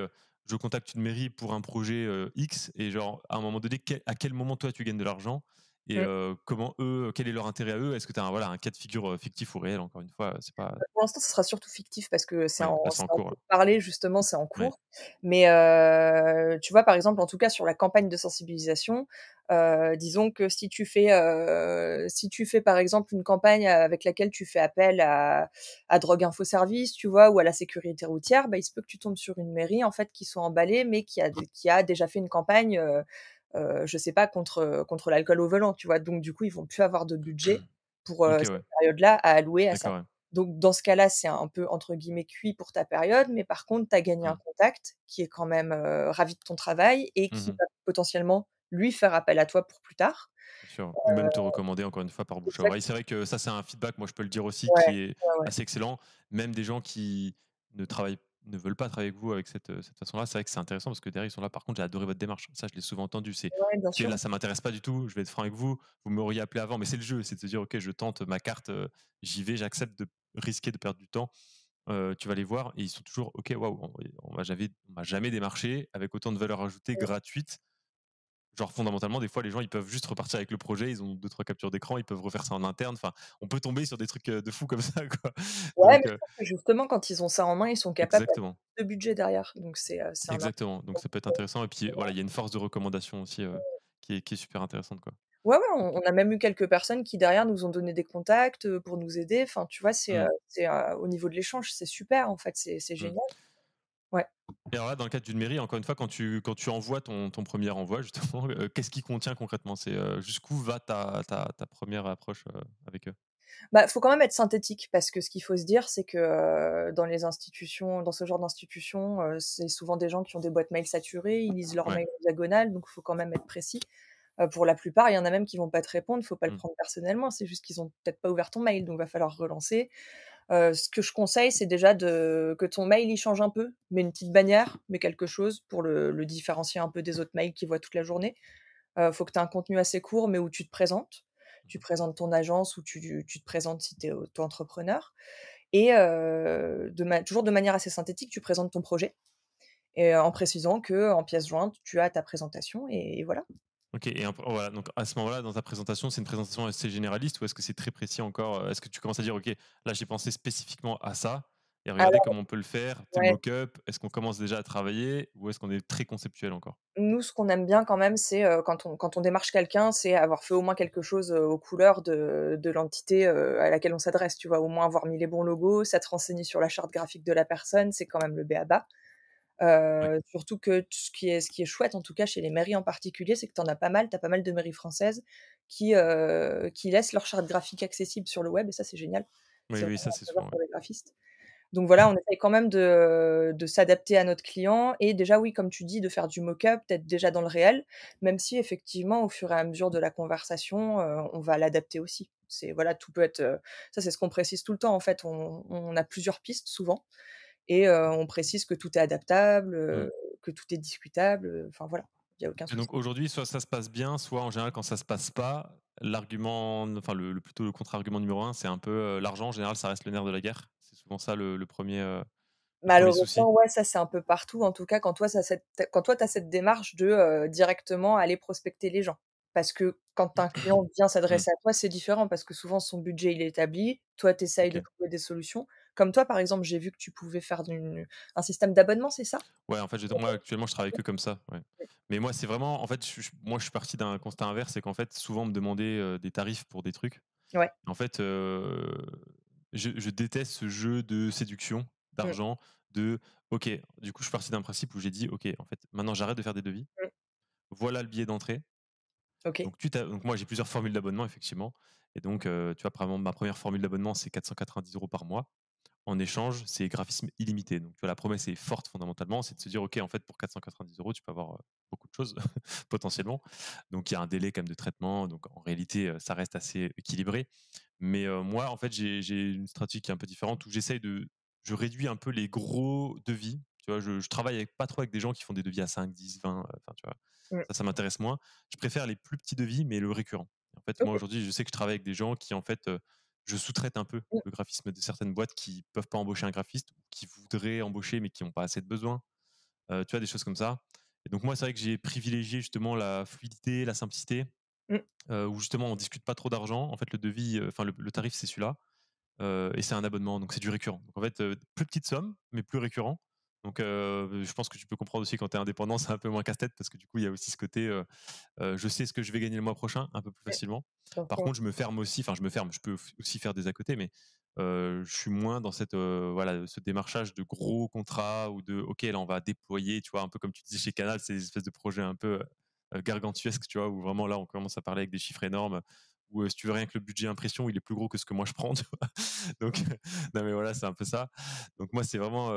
je contacte une mairie pour un projet X et genre à un moment donné, à quel moment toi tu gagnes de l'argent et mmh. comment eux, quel est leur intérêt à eux? Est-ce que tu as voilà, un cas de figure fictif ou réel? Encore une fois, c'est pas. Pour l'instant, ce sera surtout fictif parce que Ouais, là, c'est en c'est en cours. Ouais. pourparlers justement, c'est en Ouais. cours. Mais, tu vois, par exemple, en tout cas sur la campagne de sensibilisation, disons que si tu fais par exemple une campagne avec laquelle tu fais appel à Drogue Info Service, tu vois? Ou à la sécurité routière, bah, il se peut que tu tombes sur une mairie en fait qui soit emballée, mais qui a déjà fait une campagne, je sais pas, contre l'alcool au volant, tu vois? Donc du coup, ils vont plus avoir de budget pour, Ok, cette ouais. période-là à allouer à ça. D'accord, ouais. Donc dans ce cas-là, c'est un peu entre guillemets «cuit» pour ta période, mais par contre, tu as gagné un Mm. contact qui est quand même, ravi de ton travail et qui Mhm. va potentiellement lui faire appel à toi pour plus tard. Bien sûr. Ou même te recommander encore une fois par bouche à oreille. Exact C'est vrai que ça, c'est un feedback, moi je peux le dire aussi, ouais, qui est ouais, ouais. assez excellent. Même des gens qui ne travaillent ne veulent pas travailler avec vous avec cette façon-là, c'est vrai que c'est intéressant parce que derrière, ils sont là. Par contre, j'ai adoré votre démarche. Ça, je l'ai souvent entendu. C'est Ouais, bien OK, sûr. là, ça m'intéresse pas du tout. Je vais être franc avec vous. Vous m'auriez appelé avant, mais c'est le jeu. C'est de se dire, OK, je tente ma carte, j'y vais, j'accepte de risquer de perdre du temps. Tu vas les voir et ils sont toujours OK, waouh, on m'a jamais démarché avec autant de valeur ajoutée Mmh. gratuite. Genre fondamentalement, des fois, les gens, ils peuvent juste repartir avec le projet, ils ont deux trois captures d'écran, ils peuvent refaire ça en interne. Enfin, on peut tomber sur des trucs de fou comme ça, quoi. Ouais, mais Donc, je pense que justement, quand ils ont ça en main, ils sont capables d'avoir exactement, plus de budget derrière. Donc c'est un exactement. Donc, ça peut être intéressant. Et puis, voilà, il y a une force de recommandation aussi qui est super intéressante, quoi. ouais, ouais, Donc, on a même eu quelques personnes qui derrière nous ont donné des contacts, pour nous aider. Enfin, tu vois, mm, au niveau de l'échange, c'est super en fait, c'est mm. génial. Ouais. Et alors là, dans le cadre d'une mairie, encore une fois, quand tu envoies ton premier envoi, justement, qu'est-ce qui contient concrètement? C'est jusqu'où va ta première approche avec eux? Bah, faut quand même être synthétique parce que ce qu'il faut se dire, c'est que, dans ce genre d'institutions, c'est souvent des gens qui ont des boîtes mail saturées, ils lisent leurs Ouais. mails en diagonale, donc faut quand même être précis. Pour la plupart, il y en a même qui vont pas te répondre, faut pas le Mm, prendre personnellement, c'est juste qu'ils ont peut-être pas ouvert ton mail, donc va falloir relancer. Ce que je conseille, c'est déjà que ton mail, il change un peu, mets une petite bannière, mets quelque chose pour le différencier un peu des autres mails qu'ils voient toute la journée. Faut que tu aies un contenu assez court, mais où tu te présentes. Tu présentes ton agence ou tu te présentes si tu es auto-entrepreneur et toujours de manière assez synthétique, tu présentes ton projet et en précisant qu'en pièce jointe, tu as ta présentation et voilà. OK et voilà, donc à ce moment-là, dans ta présentation, c'est une présentation assez généraliste ou est-ce que c'est très précis encore? Est-ce que tu commences à dire: «OK, là, j'ai pensé spécifiquement à ça et regardez Alors comment on peut le faire», tes ouais, mock-up, est-ce qu'on commence déjà à travailler ou est-ce qu'on est très conceptuel encore? nous, ce qu'on aime bien quand même, c'est, quand on démarche quelqu'un, c'est avoir fait au moins quelque chose, aux couleurs de l'entité, à laquelle on s'adresse, tu vois? Au moins avoir mis les bons logos, s'être renseigné sur la charte graphique de la personne, c'est quand même le b.a-ba. Ouais. Surtout que ce qui est chouette, en tout cas chez les mairies en particulier, c'est que tu as pas mal de mairies françaises qui laissent leur charte graphique accessible sur le web et ça, c'est génial. Oui, C'est oui, vraiment ça, un c'est faveur souvent, ouais. pour les graphistes. Donc voilà, on essaye quand même de s'adapter à notre client et déjà, oui, comme tu dis, de faire du mock-up, peut-être déjà dans le réel, même si effectivement, au fur et à mesure de la conversation, on va l'adapter aussi. C'est voilà, tout peut être, ça, c'est ce qu'on précise tout le temps, en fait. On a plusieurs pistes souvent et on précise que tout est adaptable, Mmh. que tout est discutable, enfin voilà, il y a aucun Et souci. donc aujourd'hui, soit ça se passe bien, soit en général, quand ça se passe pas, l'argument enfin plutôt le contre-argument numéro un, c'est un peu, l'argent. En général, ça reste le nerf de la guerre. C'est souvent ça le 1er, le 1er souci. Malheureusement, ouais, ça, c'est un peu partout. En tout cas, quand toi, tu as cette démarche de, directement aller prospecter les gens. Parce que quand un client vient Mmh. s'adresser à toi, c'est différent parce que souvent son budget, il est établi. Toi, tu essayes de OK. trouver des solutions. Comme toi, par exemple, j'ai vu que tu pouvais faire un système d'abonnement, c'est ça? Ouais, en fait, moi, actuellement, je travaille que comme ça, ouais. Mais moi, c'est vraiment en fait, moi, je suis parti d'un constat inverse, c'est qu'en fait, souvent, on me demandait, des tarifs pour des trucs. Ouais. En fait, je déteste ce jeu de séduction, Mmh, d'argent, de OK, du coup, je suis parti d'un principe où j'ai dit: «OK, en fait, maintenant, j'arrête de faire des devis. mmh. Voilà le billet d'entrée». OK. Donc moi, j'ai plusieurs formules d'abonnement, effectivement et donc tu vois, par exemple, ma première formule d'abonnement, c'est 490 € par mois. En échange, c'est graphisme illimité. Donc, tu vois, la promesse est forte fondamentalement, c'est de se dire, OK, en fait, pour 490 €, tu peux avoir beaucoup de choses potentiellement. Donc, il y a un délai quand même de traitement. Donc, en réalité, ça reste assez équilibré. Mais moi, en fait, j'ai une stratégie qui est un peu différente où je réduis un peu les gros devis. Tu vois, je travaille pas trop avec des gens qui font des devis à 5, 10, 20. Enfin, tu vois, Mmh. ça m'intéresse moins. Je préfère les plus petits devis, mais le récurrent. En fait, moi, OK. aujourd'hui, je sais que je travaille avec des gens qui, en fait, je sous-traite un peu Mmh. le graphisme de certaines boîtes qui peuvent pas embaucher un graphiste ou qui voudraient embaucher, mais qui n'ont pas assez de besoins. Tu vois, des choses comme ça. Et donc, moi, c'est vrai que j'ai privilégié justement la fluidité, la simplicité, Mmh. où justement, on discute pas trop d'argent. En fait, le devis, enfin, le tarif, c'est celui-là. Et c'est un abonnement, donc c'est du récurrent. Donc en fait, plus petite somme, mais plus récurrent. Donc je pense que tu peux comprendre aussi quand tu es indépendant, c'est un peu moins casse-tête parce que du coup, il y a aussi ce côté, je sais ce que je vais gagner le mois prochain un peu plus Ouais. facilement. Donc Par contre, je me ferme aussi, enfin je me ferme, je peux aussi faire des à côté, mais je suis moins dans cette, voilà, ce démarchage de gros contrats ou de OK, là on va déployer, tu vois? Un peu comme tu disais chez Canal, c'est des espèces de projets un peu, gargantuesques, tu vois? Où vraiment là, on commence à parler avec des chiffres énormes, où, si tu veux rien que le budget impression, il est plus gros que ce que moi je prends, tu vois? Donc non mais voilà, c'est un peu ça. Donc moi, c'est vraiment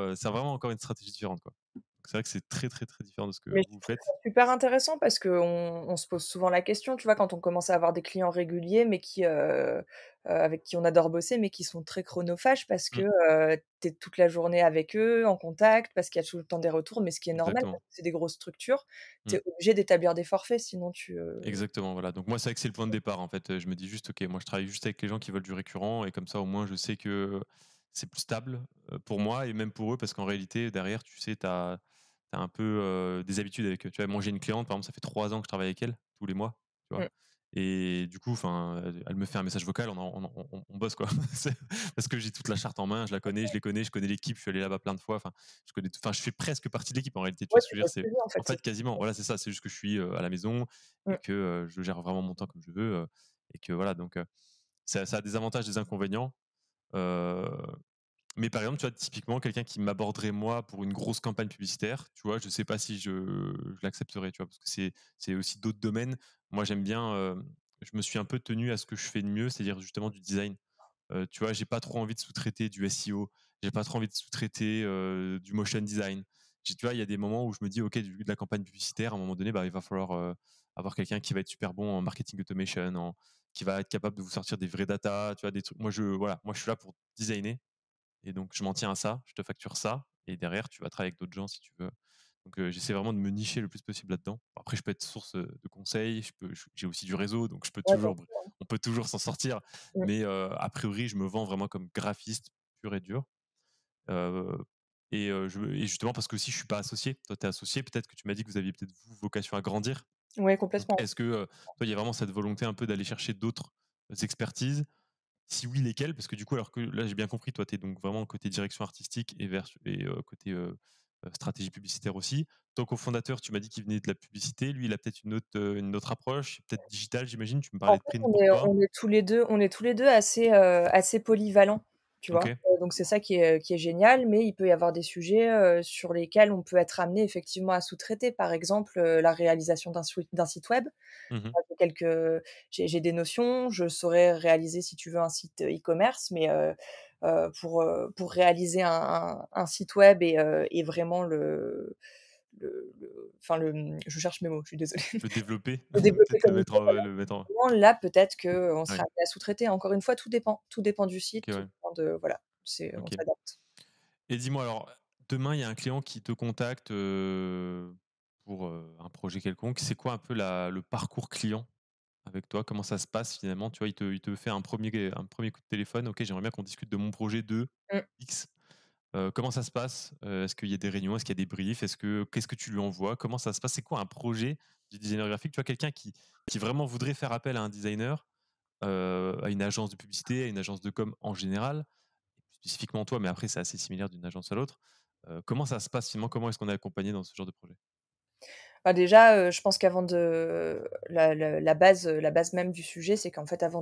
encore une stratégie différente, quoi. Donc c'est vrai que c'est très, très, très différent de ce que Mais je vous trouve faites. ça super intéressant parce qu'on se pose souvent la question, tu vois, quand on commence à avoir des clients réguliers, mais avec qui on adore bosser, mais qui sont très chronophages parce que, Mmh, tu es toute la journée avec eux, en contact, parce qu'il y a tout le temps des retours, mais ce qui est normal exactement. parce que c'est des grosses structures. Tu Mmh. es obligé d'établir des forfaits, sinon Exactement, voilà. Donc moi, c'est vrai que c'est le point de départ, en fait. Je me dis juste: «OK, moi, je travaille juste avec les gens qui veulent du récurrent» et comme ça, au moins, je sais que c'est plus stable, pour moi et même pour eux parce qu'en réalité, derrière, tu sais, tu as un peu, des habitudes avec eux. Tu vois, moi, j'ai une cliente, par exemple, ça fait 3 ans que je travaille avec elle, tous les mois, tu vois? mmh, Et du coup, enfin, elle me fait un message vocal, on bosse, quoi. C'est parce que j'ai toute la charte en main, je la connais, je les connais, je connais l'équipe, je suis allé là-bas plein de fois, enfin, je fais presque partie de l'équipe, en réalité, tu vois ouais, ce que tu je veux dire? bosses plus en En fait, c'est fait, quasiment, voilà, c'est ça, c'est juste que je suis, à la maison et mmh. que, je gère vraiment mon temps comme je veux, et que voilà, donc ça a des avantages, des inconvénients, heu, mais par exemple, tu vois, typiquement, quelqu'un qui m'aborderait moi pour une grosse campagne publicitaire, tu vois, je sais pas si je l'accepterais, tu vois? Parce que c'est aussi d'autres domaines. Moi, j'aime bien, je me suis un peu tenu à ce que je fais de mieux, c'est-à-dire justement du design. Tu vois, j'ai pas trop envie de sous-traiter du SEO, j'ai pas trop envie de sous-traiter, du motion design. Tu vois, il y a des moments où je me dis: «OK, vu de la campagne publicitaire, à un moment donné, bah, il va falloir, avoir quelqu'un qui va être super bon en marketing automation, qui va être capable de vous sortir des vraies datas», tu vois? Des trucs voilà, moi je suis là pour designer et donc je m'en tiens à ça, je te facture ça et derrière tu vas travailler avec d'autres gens si tu veux. Donc j'essaie vraiment de me nicher le plus possible là-dedans. Après je peux être source, de conseils, j'ai aussi du réseau, donc Ouais, bien sûr. on peut toujours s'en sortir. Mmh. Mais a priori, je me vends vraiment comme graphiste pur et dur. Heu et justement parce que aussi je suis pas associé. Toi, tu es associé, peut-être que tu m'as dit que vous aviez peut-être vous vocation à grandir. Ouais, Donc complètement. est-ce que, toi, il y a vraiment cette volonté un peu d'aller chercher d'autres expertises? Si oui, lesquelles? Parce que du coup, alors que là, j'ai bien compris, toi, tu es donc vraiment côté direction artistique côté, stratégie publicitaire aussi. Ton cofondateur, tu m'as dit qu'il venait de la publicité. Lui, il a peut-être une autre approche, peut-être digitale, j'imagine? Tu me En parlais de fait, print pour toi. on est tous les 2 assez polyvalents, tu vois? OK. Donc c'est ça qui est génial, mais il peut y avoir des sujets, sur lesquels on peut être amené effectivement à sous-traiter. Par exemple, la réalisation d'un site web. Mmh. J'ai quelques j'ai des notions, je saurais réaliser, si tu veux, un site e-commerce, mais pour réaliser un site web et vraiment enfin je cherche mes mots, je suis désolée. Le développer, Le développer peut-être comme il faut, voilà. le mettre en Là, peut-être qu'on sera ouais, amené à sous-traiter. Encore une fois, tout dépend du site, OK, tout ouais, dépend de voilà, on OK. s'adapte. Et dis-moi alors, demain, il y a un client qui te contacte, pour, un projet quelconque. C'est quoi un peu le parcours client avec toi? Comment ça se passe finalement? Tu vois, il te fait un premier coup de téléphone: «OK, j'aimerais bien qu'on discute de mon projet de Mmh. X». Comment ça se passe? Est-ce qu'il y a des réunions? Est-ce qu'il y a des briefs? Qu'est-ce que tu lui envoies? Comment ça se passe? C'est quoi un projet du designer graphique? Tu vois, quelqu'un qui vraiment voudrait faire appel à un designer, à une agence de publicité, à une agence de com en général, spécifiquement toi, mais après c'est assez similaire d'une agence à l'autre. Comment ça se passe finalement? Comment est-ce qu'on est accompagné dans ce genre de projet? Bah, déjà, je pense qu'avant de la base même du sujet, c'est qu'en fait, avant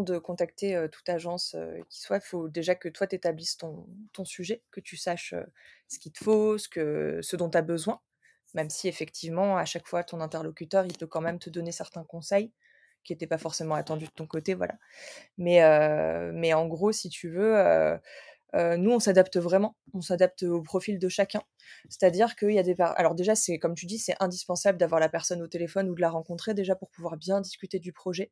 de contacter, toute agence, qui soit, il faut déjà que toi, tu établisses ton sujet, que tu saches, ce qu'il te faut, ce dont tu as besoin. Même si effectivement, à chaque fois, ton interlocuteur, il peut quand même te donner certains conseils qui étaient pas forcément attendus de ton côté, voilà. Mais en gros, si tu veux, Nous, on s'adapte vraiment, on s'adapte au profil de chacun. C'est-à-dire qu'il y a alors déjà, c'est comme tu dis, c'est indispensable d'avoir la personne au téléphone ou de la rencontrer déjà pour pouvoir bien discuter du projet.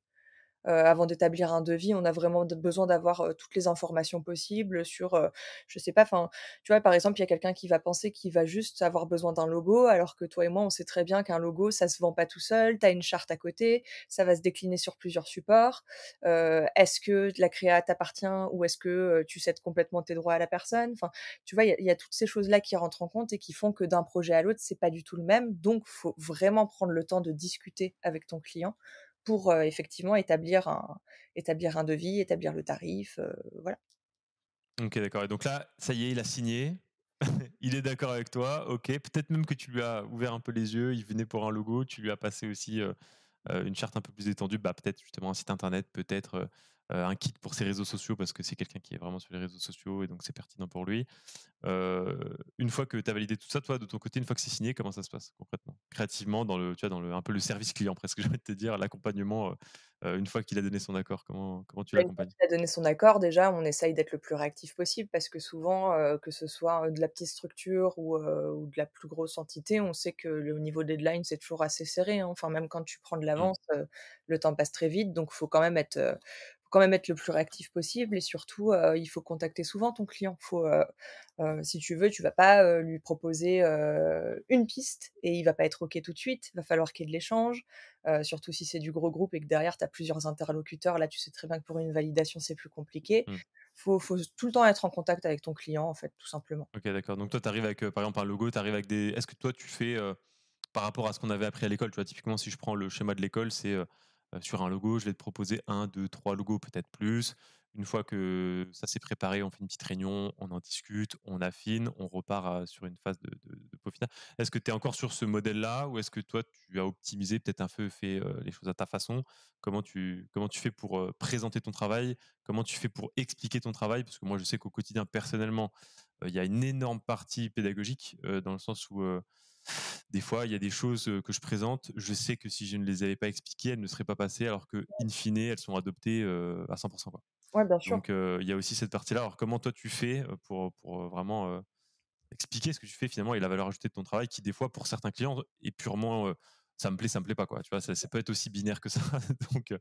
Avant d'établir un devis, on a vraiment besoin d'avoir toutes les informations possibles sur, je sais pas, enfin, tu vois, par exemple, il y a quelqu'un qui va penser qu'il va juste avoir besoin d'un logo, alors que toi et moi, on sait très bien qu'un logo, ça se vend pas tout seul. Tu as une charte à côté, ça va se décliner sur plusieurs supports. Est-ce que la créa t'appartient ou est-ce que tu cèdes complètement tes droits à la personne? Enfin, tu vois, il y a toutes ces choses-là qui rentrent en compte et qui font que d'un projet à l'autre, c'est pas du tout le même. Donc, faut vraiment prendre le temps de discuter avec ton client pour, effectivement établir un devis, établir le tarif, voilà. OK, d'accord et donc là, ça y est, il a signé, il est d'accord avec toi, OK. Peut-être même que tu lui as ouvert un peu les yeux, il venait pour un logo, tu lui as passé aussi, une charte un peu plus étendue, bah, peut-être justement un site internet, peut-être, un kit pour ses réseaux sociaux parce que c'est quelqu'un qui est vraiment sur les réseaux sociaux et donc c'est pertinent pour lui. Une fois que tu as validé tout ça, toi, de ton côté, une fois que c'est signé, comment ça se passe concrètement? Créativement, dans le tu vois, dans le un peu le service client presque, j'ai envie de te dire, l'accompagnement, une fois qu'il a donné son accord, comment tu Bah, une fois l'accompagnes? qu'il a donné son accord, déjà, on essaye d'être le plus réactif possible parce que souvent, que ce soit, de la petite structure ou de la plus grosse entité, on sait que le niveau deadline, c'est toujours assez serré, hein. Enfin, même quand tu prends de Mmh. l'avance, le temps passe très vite, donc faut quand même être le plus réactif possible et surtout, il faut contacter souvent ton client. Si tu veux, tu vas pas, lui proposer, une piste et il va pas être OK tout de suite. Il va falloir qu'il y ait de l'échange, surtout si c'est du gros groupe et que derrière tu as plusieurs interlocuteurs. Là, tu sais très bien que pour une validation, c'est plus compliqué. Mmh. Faut tout le temps être en contact avec ton client, en fait, tout simplement. OK, d'accord. Donc toi, tu arrives avec, par exemple, un logo, tu arrives avec des est-ce que toi, tu fais, par rapport à ce qu'on avait appris à l'école, tu vois? Typiquement, si je prends le schéma de l'école, c'est, sur un logo, je vais te proposer un, 2, 3 logos, peut-être plus. Une fois que ça s'est préparé, on fait une petite réunion, on en discute, on affine, on repart sur une phase de peaufinage. Est-ce que tu es encore sur ce modèle-là ou est-ce que toi, tu as optimisé, peut-être un peu fait les choses à ta façon? Comment tu fais pour présenter ton travail? Comment tu fais pour expliquer ton travail? Parce que moi, je sais qu'au quotidien, personnellement, il y a une énorme partie pédagogique dans le sens où des fois, il y a des choses que je présente, je sais que si je ne les avais pas expliquées, elles ne seraient pas passées, alors que in fine, elles sont adoptées à 100%, quoi. Ouais, bien sûr. Donc, il y a aussi cette partie-là. Alors, comment toi tu fais pour vraiment expliquer ce que tu fais finalement et la valeur ajoutée de ton travail qui, des fois, pour certains clients, est purement ça me plaît pas, quoi. Tu vois, ça peut être aussi binaire que ça. Donc,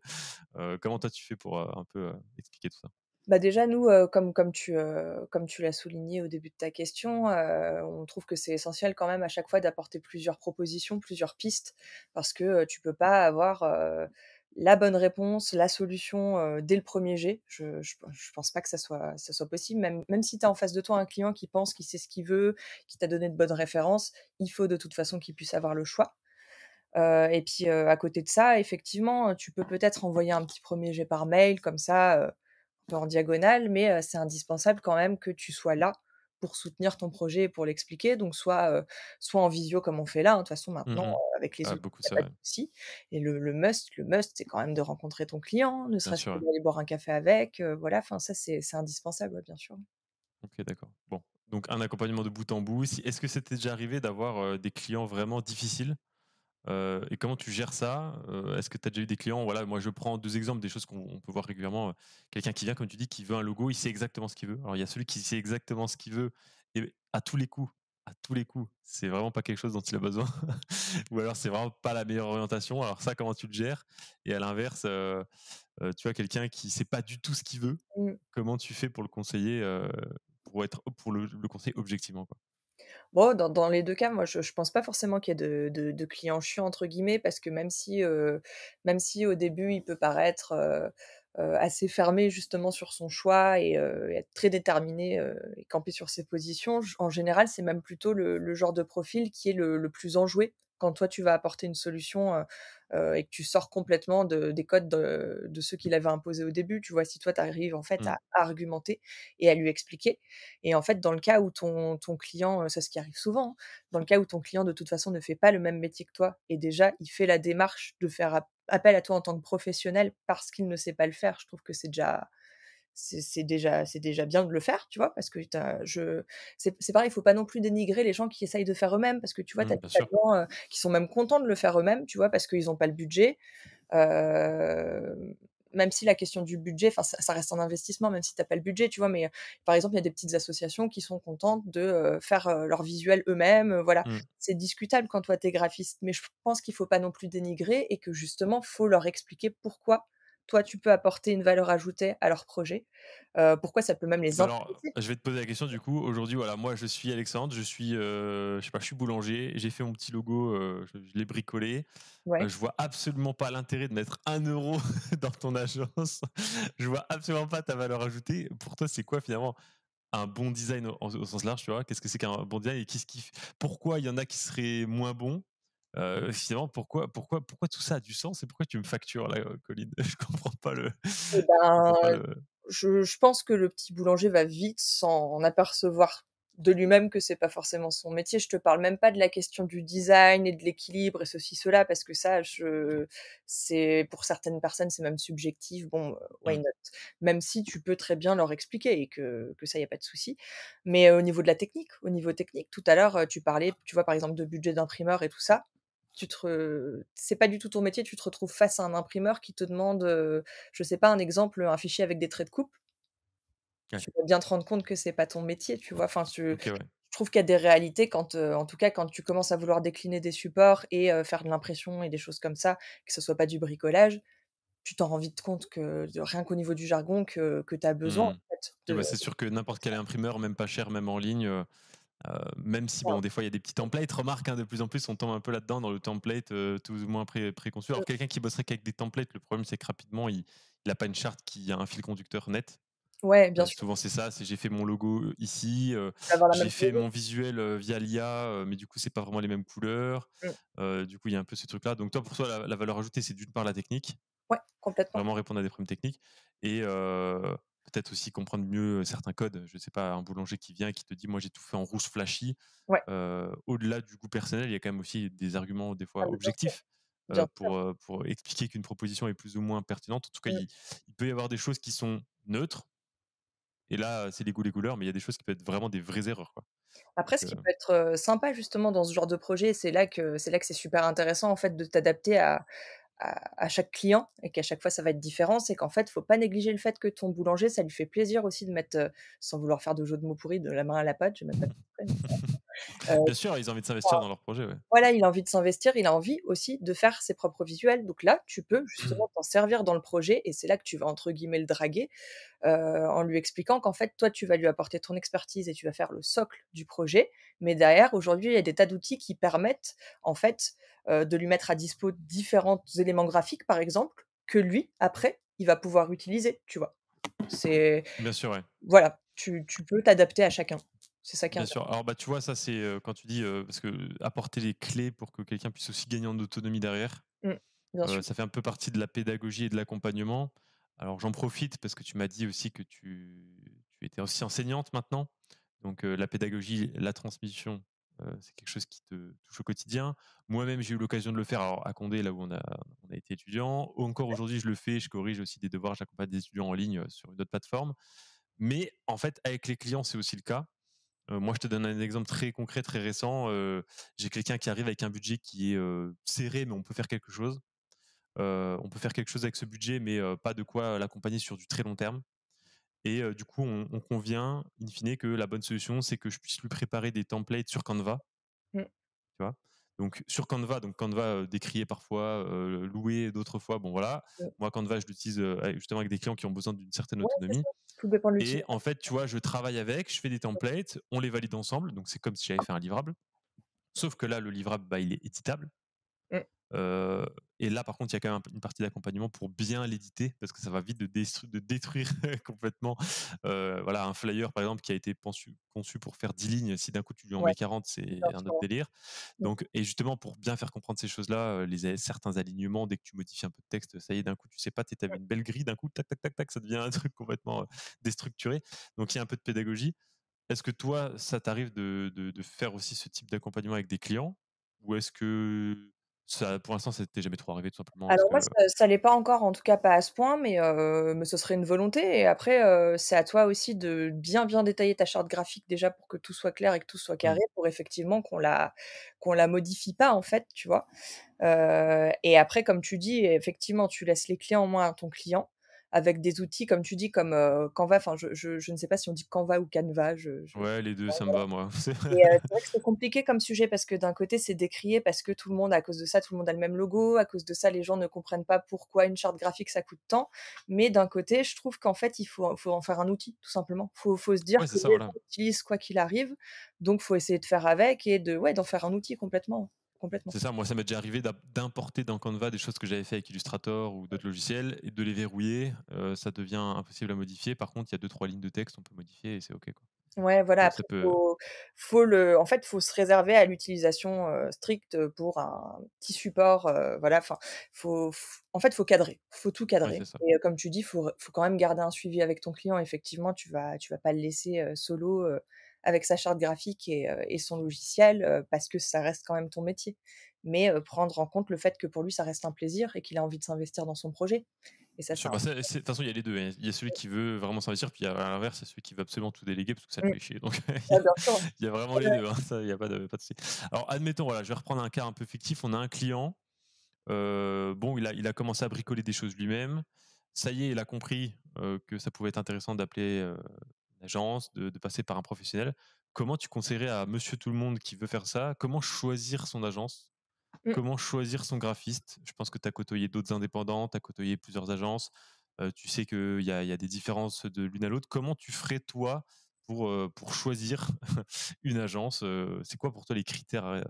comment toi tu fais pour un peu expliquer tout ça? Bah, déjà nous, comme tu l'as souligné au début de ta question, on trouve que c'est essentiel quand même à chaque fois d'apporter plusieurs propositions, plusieurs pistes parce que, tu peux pas avoir, la bonne réponse, la solution, dès le premier jet. Je pense pas que ça soit possible. Même si tu as en face de toi un client qui pense qu'il sait ce qu'il veut, qui t'a donné de bonnes références, il faut de toute façon qu'il puisse avoir le choix. Et puis, à côté de ça, effectivement, tu peux peut-être envoyer un petit premier jet par mail comme ça, un peu en diagonale, mais c'est indispensable quand même que tu sois là pour soutenir ton projet et pour l'expliquer. Donc soit en visio comme on fait là, hein, de toute façon Mmh maintenant, mh. avec les Ouais, outils, beaucoup il y a ça, pas de ouais. souci. Et le must, c'est quand même de rencontrer ton client, ne Bien serait-ce sûr, que ouais. d'aller boire un café avec, voilà, enfin ça c'est indispensable, ouais, bien sûr. OK, d'accord. Bon, donc un accompagnement de bout en bout. Si est-ce que c'était déjà arrivé d'avoir, des clients vraiment difficiles? Et comment tu gères ça? Est-ce que tu as déjà eu des clients voilà, moi je prends 2 exemples, des choses qu'on peut voir régulièrement, quelqu'un qui vient, comme tu dis, qui veut un logo, il sait exactement ce qu'il veut. Alors il y a celui qui sait exactement ce qu'il veut et à tous les coups, c'est vraiment pas quelque chose dont il a besoin ou alors c'est vraiment pas la meilleure orientation. Alors ça, comment tu le gères? Et à l'inverse, tu vois quelqu'un qui sait pas du tout ce qu'il veut, Mmh. comment tu fais pour le conseiller, pour le conseiller objectivement, quoi? Bon, dans les 2 cas, moi, je pense pas forcément qu'il y ait de «clients chiants» entre guillemets parce que même si au début il peut paraître, assez fermé justement sur son choix et être très déterminé, et camper sur ses positions, en général, c'est même plutôt le genre de profil qui est le plus enjoué quand toi tu vas apporter une solution, et que tu sors complètement des codes de ceux qu'il avait imposés au début. Tu vois? Si toi tu arrives en fait Mmh. à argumenter et à lui expliquer et en fait, dans le cas où ton client, c'est ce qui arrive souvent, hein, dans le cas où ton client, de toute façon, ne fait pas le même métier que toi et déjà, il fait la démarche de faire appel à toi en tant que professionnel parce qu'il ne sait pas le faire, je trouve que c'est déjà bien de le faire, tu vois? Parce que c'est pareil, il faut pas non plus dénigrer les gens qui essayent de faire eux-mêmes parce que tu vois, tu as Mmh, des bien sûr. patients, qui sont même contents de le faire eux-mêmes, tu vois? Parce qu'ils ont pas le budget. Hem même si la question du budget, enfin, ça reste un investissement, même si tu as pas le budget, tu vois? Mais, par exemple, il y a des petites associations qui sont contentes de, faire, leur visuel eux-mêmes, voilà. Mmh. C'est discutable quand toi, tu es graphiste, mais je pense qu'il faut pas non plus dénigrer et que justement, faut leur expliquer pourquoi toi, tu peux apporter une valeur ajoutée à leur projet, pourquoi ça peut même les Bah alors, intéresser. je vais te poser la question du coup. Aujourd'hui, voilà, moi je suis Alexandre, je sais pas, je suis boulanger, j'ai fait mon petit logo, je l'ai bricolé. Ouais. Je vois absolument pas l'intérêt de mettre 1 € dans ton agence. Je vois absolument pas ta valeur ajoutée. Pour toi, c'est quoi finalement un bon design au sens large, tu vois? Qu'est-ce que c'est qu'un bon design et qu'est-ce qui pourquoi il y en a qui seraient moins bons? Finalement, pourquoi tout ça a du sens et pourquoi tu me factures là, Colline? Je comprends pas Et je comprends pas ben, le je pense que le petit boulanger va vite s'en apercevoir de lui-même que c'est pas forcément son métier. Je te parle même pas de la question du design et de l'équilibre et ceci, cela, parce que ça, c'est pour certaines personnes, c'est même subjectif. Bon, why mmh. not? Même si tu peux très bien leur expliquer et que ça, y a pas de souci. Mais, au niveau de la technique, au niveau technique, tout à l'heure, tu parlais, tu vois, par exemple, de budget d'imprimeur et tout ça. C'est pas du tout ton métier, tu te retrouves face à un imprimeur qui te demande, je sais pas, un exemple, un fichier avec des traits de coupe. Ouais. Tu vas bien te rendre compte que c'est pas ton métier, tu vois? Enfin, OK, ouais. je trouve qu'il y a des réalités quand, en tout cas, quand tu commences à vouloir décliner des supports et faire de l'impression et des choses comme ça, que ce soit pas du bricolage, tu t'en rends vite compte que rien qu'au niveau du jargon que tu as besoin, Mmh. en fait, Oui, de bah, c'est sûr que n'importe quel imprimeur, même pas cher, même en ligne, même si enfin, bon, des fois il y a des petits templates, remarque, hein, de plus en plus on tombe un peu là-dedans dans le template, tout ou moins préconçu. Alors quelqu'un qui bosserait qu'avec des templates, le problème c'est que rapidement il a pas une charte qui a un fil conducteur net. ouais, bien sûr, Souvent c'est ça, c'est j'ai fait mon logo, ici, tu vas avoir la j'ai même fait chose. mon visuel, via l'IA, mais du coup c'est pas vraiment les mêmes couleurs. Mmh. Du coup il y a un peu ce truc-là. Donc toi pour toi la valeur ajoutée c'est d'une part la technique, Ouais, complètement. vraiment répondre à des problèmes techniques et peut-être aussi comprendre mieux certains codes. Je sais pas, un boulanger qui vient et qui te dit: «Moi j'ai tout fait en rouge flashy». Ouais. Au-delà du goût personnel, il y a quand même aussi des arguments des Ah fois mais bien sûr, objectifs, bien sûr. pour expliquer qu'une proposition est plus ou moins pertinente. En tout cas, Mmh. il peut y avoir des choses qui sont neutres et là, c'est les goûts, les couleurs, mais il y a des choses qui peuvent être vraiment des vraies erreurs, quoi. Après, ce Donc qui peut être, sympa justement dans ce genre de projet, c'est là que c'est super intéressant en fait de t'adapter à chaque client et qu'à chaque fois ça va être différent, c'est qu'en fait, faut pas négliger le fait que ton boulanger, ça lui fait plaisir aussi de mettre, sans vouloir faire de jeu de mots pourris, de la main à la pâte, je vais même pas exprès, mais bien sûr, ils ont envie de s'investir dans leur projet, ouais. voilà, il a envie de s'investir, il a envie aussi de faire ses propres visuels. Donc là, tu peux justement t'en servir dans le projet et c'est là que tu vas entre guillemets «le draguer», en lui expliquant qu'en fait, toi, tu vas lui apporter ton expertise et tu vas faire le socle du projet. Mais derrière, aujourd'hui, il y a des tas d'outils qui permettent, en fait, de lui mettre à dispo différents éléments graphiques, par exemple, que lui, après, il va pouvoir utiliser, tu vois? C'est Bien sûr, ouais. voilà, tu peux t'adapter à chacun. C'est ça qui est Bien sûr. intéressant. Alors, bah, tu vois, ça, c'est, quand tu dis, parce que apporter les clés pour que quelqu'un puisse aussi gagner en autonomie derrière. Mmh, bien sûr. Ça fait un peu partie de la pédagogie et de l'accompagnement. Alors j'en profite parce que tu m'as dit aussi que tu étais aussi enseignante maintenant. Donc la pédagogie, la transmission, c'est quelque chose qui te touche au quotidien. Moi-même, j'ai eu l'occasion de le faire alors à Condé, là où on a été étudiant. Encore aujourd'hui, je le fais, je corrige aussi des devoirs, j'accompagne des étudiants en ligne, sur une autre plateforme. Mais en fait, avec les clients, c'est aussi le cas. Moi, je te donne un exemple très concret, très récent. J'ai quelqu'un qui arrive avec un budget qui est, serré, mais on peut faire quelque chose. On peut faire quelque chose avec ce budget, mais pas de quoi l'accompagner sur du très long terme. Et du coup, on convient, in fine, que la bonne solution, c'est que je puisse lui préparer des templates sur Canva, Mmh, tu vois. Donc sur Canva, décrié parfois, loué d'autres fois, bon voilà. mmh. Moi, Canva, je l'utilise justement avec des clients qui ont besoin d'une certaine Ouais, c'est autonomie. ça. Tout dépend de Et en l'utilisation. fait, tu vois, je travaille avec, je fais des templates, on les valide ensemble. Donc c'est comme si j'avais fait un livrable. Sauf que là, le livrable, bah, il est éditable. Mmh. Heu et là, par contre, il y a quand même une partie d'accompagnement pour bien l'éditer parce que ça va vite de détruire complètement, voilà, un flyer, par exemple, qui a été conçu pour faire 10 lignes. Si d'un coup, tu lui en Ouais, mets 40, c'est bien un sûr, autre ouais. délire. Mmh. Donc et justement, pour bien faire comprendre ces choses-là, certains alignements, dès que tu modifies un peu de texte, ça y est, d'un coup, tu sais pas, tu avais une belle grille, d'un coup, tac, tac, tac, tac, ça devient un truc complètement, déstructuré. Donc il y a un peu de pédagogie. Est-ce que toi, ça t'arrive de faire aussi ce type d'accompagnement avec des clients? Ou est-ce que ça pour l'instant, ça t'est jamais trop arrivé tout simplement parce Alors moi, que ça l'est pas encore, en tout cas pas à ce point, mais ce serait une volonté et après, c'est à toi aussi de bien, bien détailler ta charte graphique déjà pour que tout soit clair et que tout soit carré mmh, pour effectivement qu'on la modifie pas, en fait, tu vois? Et après comme tu dis, effectivement, tu laisses les clients en main à ton client. avec des outils, comme tu dis, comme, Canva, enfin, je ne sais pas si on dit Canva ou Canva, je Ouais, les 2 ça me va moi. et c'est vrai que c'est compliqué comme sujet parce que d'un côté, c'est décrié parce que tout le monde à cause de ça, tout le monde a le même logo. À cause de ça, les gens ne comprennent pas pourquoi une charte graphique, ça coûte tant. Mais d'un côté, je trouve qu'en fait, il faut en faire un outil, tout simplement. Faut se dire Ouais, que c'est ça, les gens voilà. l'utilisent quoi qu'il arrive, donc faut essayer de faire avec et d'en faire un outil complètement, complètement. C'est ça, moi ça m'est déjà arrivé d'importer dans Canva des choses que j'avais fait avec Illustrator ou d'autres logiciels et de les verrouiller, ça devient impossible à modifier. Par contre, il y a deux trois lignes de texte, on peut modifier et c'est OK, quoi. Ouais, voilà, Ça après peut faut se réserver à l'utilisation, stricte, pour un petit support, voilà, enfin, faut cadrer, faut tout ouais, cadrer c'est ça. et comme tu dis, faut quand même garder un suivi avec ton client. Effectivement, tu vas pas le laisser, solo, avec sa charte graphique et son logiciel, parce que ça reste quand même ton métier. Mais, prendre en compte le fait que pour lui, ça reste un plaisir et qu'il a envie de s'investir dans son projet et ça, Bien c'est sûr, bah, ça c'est de toute façon, il y a les 2, hein. Il y a celui qui veut vraiment s'investir, puis à l'inverse, il y a celui qui veut absolument tout déléguer parce que ça le mmh, fait chier. Donc ouais, bien sûr. il y a vraiment les 2, hein, ça, il y a pas de souci. Alors admettons, voilà, je vais reprendre un cas un peu fictif. On a un client, bon, il a commencé à bricoler des choses lui-même. Ça y est, il a compris, que ça pouvait être intéressant d'appeler, une agence, de passer par un professionnel. Comment tu conseillerais à monsieur tout le monde qui veut faire ça, comment choisir son agence? Mmh. Comment choisir son graphiste? Je pense que tu as côtoyé d'autres indépendants, tu as côtoyé plusieurs agences, tu sais qu'il y a des différences de l'une à l'autre. Comment tu ferais toi pour choisir une agence? C'est quoi pour toi les critères,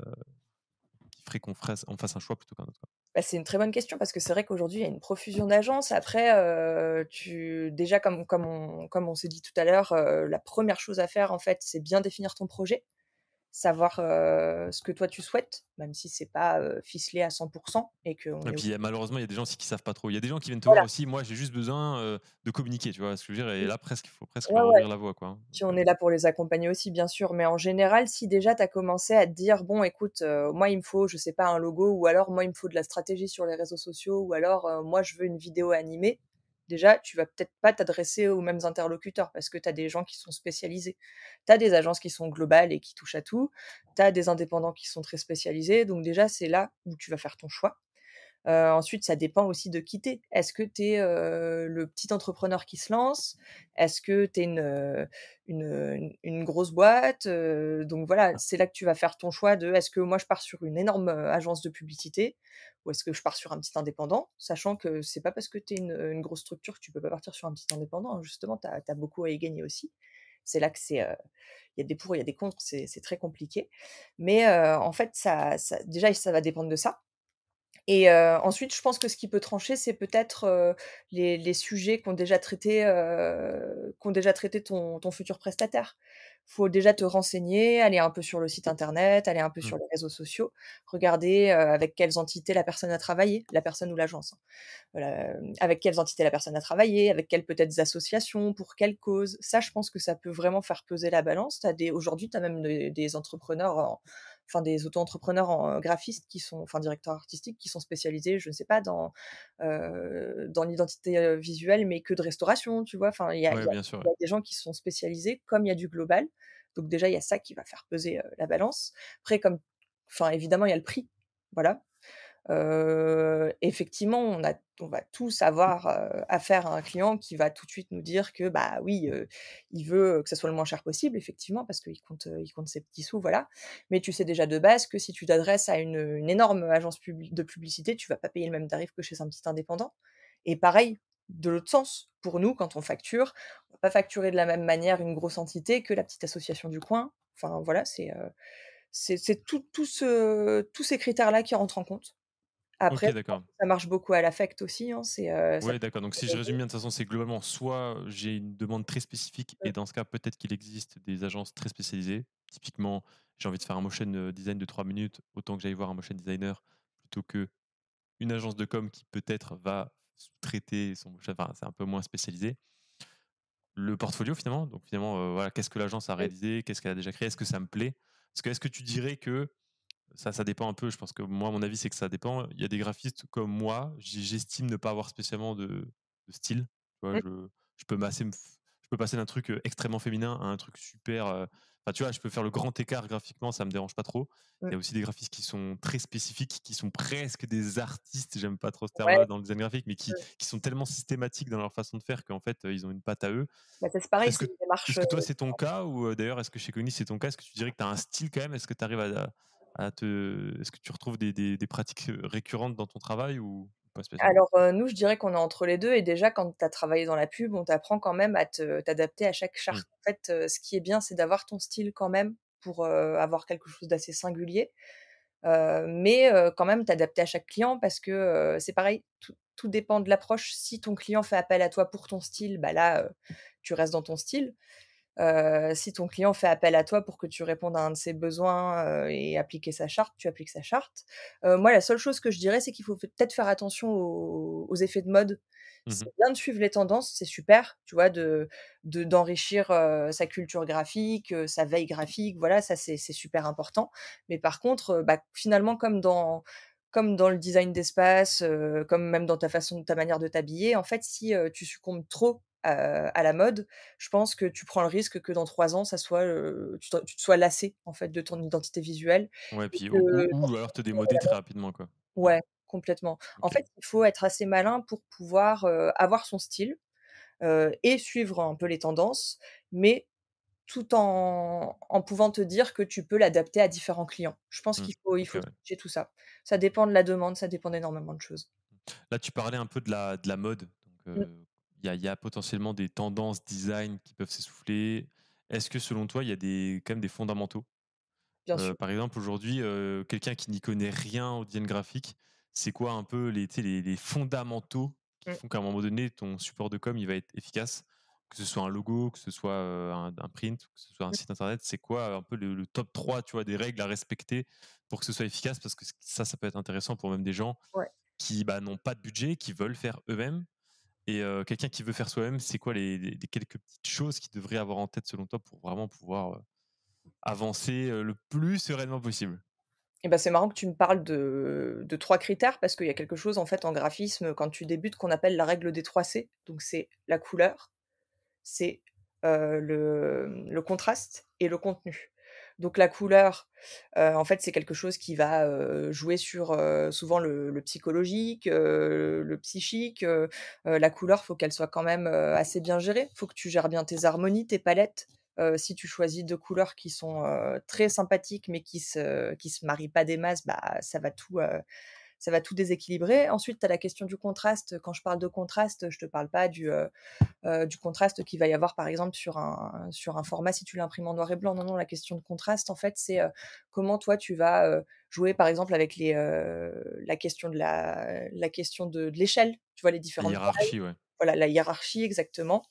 qui feraient on fasse un choix plutôt qu'un autre, quoi? Bah, c'est une très bonne question parce que c'est vrai qu'aujourd'hui, il y a une profusion d'agences. Après, tu déjà comme on s'est dit tout à l'heure, la première chose à faire, en fait, c'est bien définir ton projet. Savoir, ce que toi tu souhaites, même si c'est pas, ficelé à 100 et qu'on Et est puis, malheureusement, il y a des gens aussi qui savent pas trop. Il y a des gens qui viennent te voir voilà, aussi: «Moi, j'ai juste besoin, de communiquer», tu vois ce que je veux dire? Et mmh, là, presque, il faut presque ouais, leur ouais. ouvrir la voie, quoi, hein, Puis donc on est là pour les accompagner aussi, bien sûr, mais en général, si déjà tu as commencé à te dire: «Bon écoute, moi il me faut, je sais pas, un logo ou alors moi il me faut de la stratégie sur les réseaux sociaux ou alors, moi je veux une vidéo animée», déjà tu vas peut-être pas t'adresser aux mêmes interlocuteurs parce que tu as des gens qui sont spécialisés. Tu as des agences qui sont globales et qui touchent à tout, tu as des indépendants qui sont très spécialisés, donc déjà c'est là où tu vas faire ton choix. Ensuite, ça dépend aussi de qui tu es. Est-ce que tu es, le petit entrepreneur qui se lance? Est-ce que tu es une grosse boîte? Donc voilà, c'est là que tu vas faire ton choix de: «Est-ce que moi je pars sur une énorme, agence de publicité ou est-ce que je pars sur un petit indépendant?» Sachant que c'est pas parce que tu es une grosse structure que tu peux pas partir sur un petit indépendant, hein. Justement, tu as beaucoup à y gagner aussi. C'est là que il y a des pour, il y a des contre, c'est très compliqué. Mais, en fait, ça déjà, ça va dépendre de ça. Et ensuite, je pense que ce qui peut trancher, c'est peut-être, les sujets qu'ont déjà traité ton futur prestataire. Faut déjà te renseigner, aller un peu sur le site internet, aller un peu mmh. sur les réseaux sociaux, regarder, avec quelles entités la personne a travaillé, la personne ou l'agence, hein. Voilà, avec quelles entités la personne a travaillé, avec quelles peut-être associations, pour quelle cause. Ça, je pense que ça peut vraiment faire peser la balance. Aujourd'hui, tu as même des entrepreneurs enfin des auto-entrepreneurs en graphistes qui sont enfin directeurs artistiques qui sont spécialisés, je ne sais pas, dans l'identité, visuelle, mais que de restauration, tu vois? Enfin, Ouais, bien sûr, il y ouais. a des gens qui sont spécialisés, comme il y a du global. Donc déjà, il y a ça qui va faire peser, la balance. Après enfin évidemment, il y a le prix, voilà. Effectivement, on va tous avoir, affaire à un client qui va tout de suite nous dire que, bah, oui, il veut que ça soit le moins cher possible, effectivement, parce qu'il compte ses petits sous, voilà. Mais tu sais déjà de base que si tu t'adresses à une énorme agence de publicité, tu vas pas payer le même tarif que chez un petit indépendant. Et pareil, de l'autre sens, pour nous, quand on facture, on va pas facturer de la même manière une grosse entité que la petite association du coin. Enfin voilà, c'est tous ces critères-là qui rentrent en compte. Après, OK, je pense d'accord. que ça marche beaucoup à l'affect aussi, hein, ça Ouais, peut d'accord, donc si je résume bien, de toute façon, c'est globalement soit j'ai une demande très spécifique et dans ce cas, peut-être qu'il existe des agences très spécialisées. Typiquement, j'ai envie de faire un motion, design de 3 minutes, autant que j'aille voir un motion designer plutôt qu'une agence de com qui peut-être va sous-traiter son motion, enfin, c'est un peu moins spécialisé. Le portfolio finalement, donc finalement, voilà, qu'est-ce que l'agence a réalisé? Qu'est-ce qu'elle a déjà créé? Est-ce que ça me plaît? Parce que est-ce que tu dirais que ça dépend un peu, je pense que moi, mon avis, c'est que ça dépend. Il y a des graphistes comme moi, j'estime ne pas avoir spécialement de style. Tu vois, Mmh, je peux passer d'un truc extrêmement féminin à un truc super. enfin, tu vois, je peux faire le grand écart graphiquement, ça me dérange pas trop. Il Mmh. y a aussi des graphistes qui sont très spécifiques, qui sont presque des artistes, j'aime pas trop ce Ouais, terme-là dans le design graphique, mais mmh. qui sont tellement systématiques dans leur façon de faire qu'en fait, ils ont une patte à eux. Bah, ça c'est pareil, Est-ce c'est que une démarche, est-ce que toi, c'est ton cas ou d'ailleurs, est-ce que chez Cogni, c'est ton cas? Est-ce que tu dirais que tu as un style quand même? Est-ce que tu arrives est-ce que tu retrouves des pratiques, récurrentes dans ton travail ou pas spécialement? alors, nous, je dirais qu'on est entre les 2 et déjà quand tu as travaillé dans la pub, on t'apprend quand même à t'adapter à chaque Mmh. charte. En fait, ce qui est bien, c'est d'avoir ton style quand même pour, avoir quelque chose d'assez singulier, mais quand même t'adapter à chaque client parce que, c'est pareil, tout dépend de l'approche. Si ton client fait appel à toi pour ton style, bah là, tu restes dans ton style. Si ton client fait appel à toi pour que tu répondes à un de ses besoins, et appliquer sa charte, tu appliques sa charte. Moi, la seule chose que je dirais, c'est qu'il faut peut-être faire attention aux effets de mode. Mmh. C'est bien de suivre les tendances, c'est super, tu vois? D'enrichir, sa culture graphique, sa veille graphique, voilà, ça c'est super important. Mais par contre, bah, finalement, comme dans le design d'espace, comme même dans ta manière de t'habiller, en fait, si, tu succombes trop, à la mode, je pense que tu prends le risque que dans 3 ans, ça soit, tu te sois lassé, en fait, de ton identité visuelle Ouais, et puis que ou alors te démoder très rapidement, quoi. Ouais, ouais, complètement. En OK. fait, il faut être assez malin pour pouvoir, avoir son style, et suivre un peu les tendances, mais tout en pouvant te dire que tu peux l'adapter à différents clients. Je pense Mmh. il OK, faut ouais. switcher tout ça. Ça dépend de la demande, ça dépend d'énormément de choses. Là, tu parlais un peu de la mode, donc Mmh, il y a potentiellement des tendances design qui peuvent s'essouffler. Est-ce que selon toi, il y a des quand même des fondamentaux? bien sûr. Par exemple, aujourd'hui, quelqu'un qui n'y connaît rien au design graphique, c'est quoi un peu les, tu sais, les fondamentaux qui Mmh. font qu'à un moment donné, ton support de com, il va être efficace? Que ce soit un logo, que ce soit un print, que ce soit un Mmh. site internet, c'est quoi un peu le top 3, tu vois, des règles à respecter pour que ce soit efficace? Parce que ça peut être intéressant pour même des gens Ouais. qui bah, n'ont pas de budget, qui veulent faire eux-mêmes. Et quelqu'un qui veut faire soi-même, c'est quoi les quelques petites choses qu'il devrait avoir en tête selon toi pour vraiment pouvoir avancer le plus sereinement possible? Et bah, c'est marrant que tu me parles de 3 critères parce qu'il y a quelque chose, en fait, en graphisme, quand tu débutes, qu'on appelle la règle des 3 C. Donc c'est la couleur, c'est, le contraste et le contenu. Donc la couleur, en fait, c'est quelque chose qui va, jouer sur, souvent le psychologique, le psychique, la couleur, faut qu'elle soit quand même, assez bien gérée. Faut que tu gères bien tes harmonies, tes palettes. Si tu choisis 2 couleurs qui sont, très sympathiques mais qui se marient pas des masses, bah, ça va tout déséquilibrer. Ensuite, tu as la question du contraste. Quand je parle de contraste, je te parle pas du contraste qu'il va y avoir, par exemple, sur un format si tu l'imprimes en noir et blanc. Non, non, la question de contraste, en fait, c'est, comment toi tu vas, jouer, par exemple, avec la question de l'échelle, tu vois? Les La différentes tailles, hiérarchie, ouais. voilà, la hiérarchie exactement.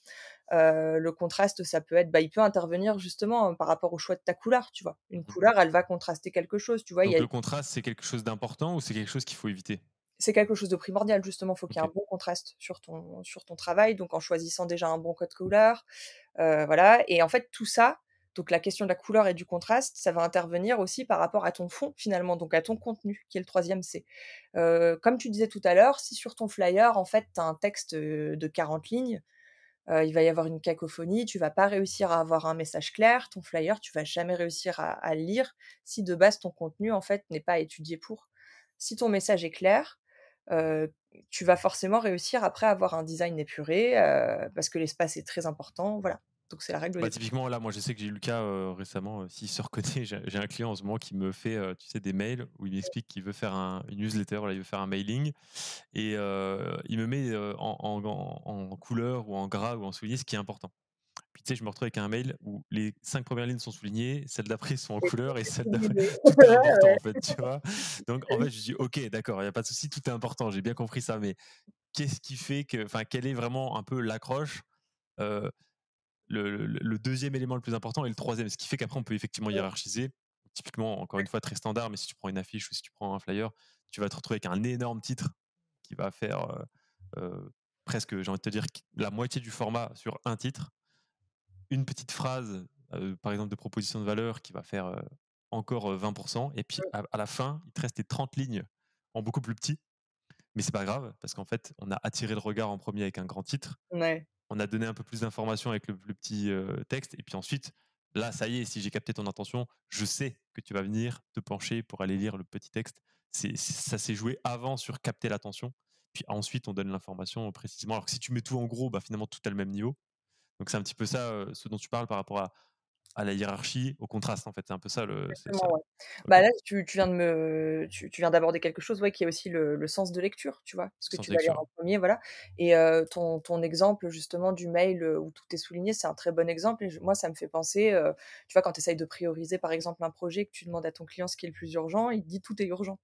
Le contraste, ça peut être, bah, il peut intervenir justement, par rapport au choix de ta couleur, tu vois? Une Mmh. couleur, elle va contraster quelque chose, tu vois? Il y Donc a le contraste, c'est quelque chose d'important ou c'est quelque chose qu'il faut éviter? C'est quelque chose de primordial justement, faut qu'il y ait un OK. bon contraste sur ton travail, donc en choisissant déjà un bon code couleur, voilà et en fait tout ça, donc la question de la couleur et du contraste, ça va intervenir aussi par rapport à ton fond finalement, donc à ton contenu qui est le troisième C. Comme tu disais tout à l'heure, si sur ton flyer en fait tu as un texte, de 40 lignes, il va y avoir une cacophonie, tu vas pas réussir à avoir un message clair, ton flyer, tu vas jamais réussir à le lire si de base ton contenu en fait n'est pas étudié pour. Si ton message est clair, tu vas forcément réussir après à avoir un design épuré, parce que l'espace est très important, voilà. Donc c'est la règle Bah, des typiquement, là, moi, je sais que j'ai eu le cas récemment, s'il se reconnaît, j'ai un client en ce moment qui me fait, tu sais, des mails où il m'explique qu'il veut faire une newsletter, voilà, il veut faire un mailing et il me met en couleur ou en gras ou en souligné ce qui est important. Puis tu sais, je me retrouve avec un mail où les 5 premières lignes sont soulignées, celles d'après sont en couleur et celles d'après tout est important, en fait, tu vois? Donc en fait, je dis: «OK, d'accord, il y a pas de souci, tout est important, j'ai bien compris ça, mais qu'est-ce qui fait que enfin, quel est vraiment un peu l'accroche?» heu le deuxième élément le plus important et le troisième, ce qui fait qu'après on peut effectivement hiérarchiser. Typiquement, encore une fois, très standard, mais si tu prends une affiche ou si tu prends un flyer, tu vas te retrouver avec un énorme titre qui va faire presque, j'ai envie de te dire, la moitié du format sur un titre. Une petite phrase, par exemple, de proposition de valeur qui va faire encore 20%. Et puis à la fin, il te reste tes 30 lignes en beaucoup plus petit. Mais c'est pas grave, parce qu'en fait, on a attiré le regard en premier avec un grand titre. Ouais, On a donné un peu plus d'informations avec le plus petit texte. Et puis ensuite, là, ça y est, si j'ai capté ton intention, je sais que tu vas venir te pencher pour aller lire le petit texte. Ça s'est joué avant sur capter l'attention. Puis ensuite, on donne l'information précisément. Alors que si tu mets tout en gros, bah, finalement, tout est le même niveau. Donc c'est un petit peu ça, ce dont tu parles par rapport à la hiérarchie, au contraste, en fait. C'est un peu ça c'est ça. Exactement, ouais. OK. Bah, là, tu viens de tu viens d'aborder quelque chose, ouais, qui est aussi le sens de lecture, tu vois? Ce que Sans tu vas lire lecture. en premier, voilà. Et ton exemple justement du mail, où tout est souligné, c'est un très bon exemple et moi, ça me fait penser, tu vois, quand tu essayes de prioriser, par exemple, un projet, que tu demandes à ton client ce qui est le plus urgent, il te dit: «Tout est urgent».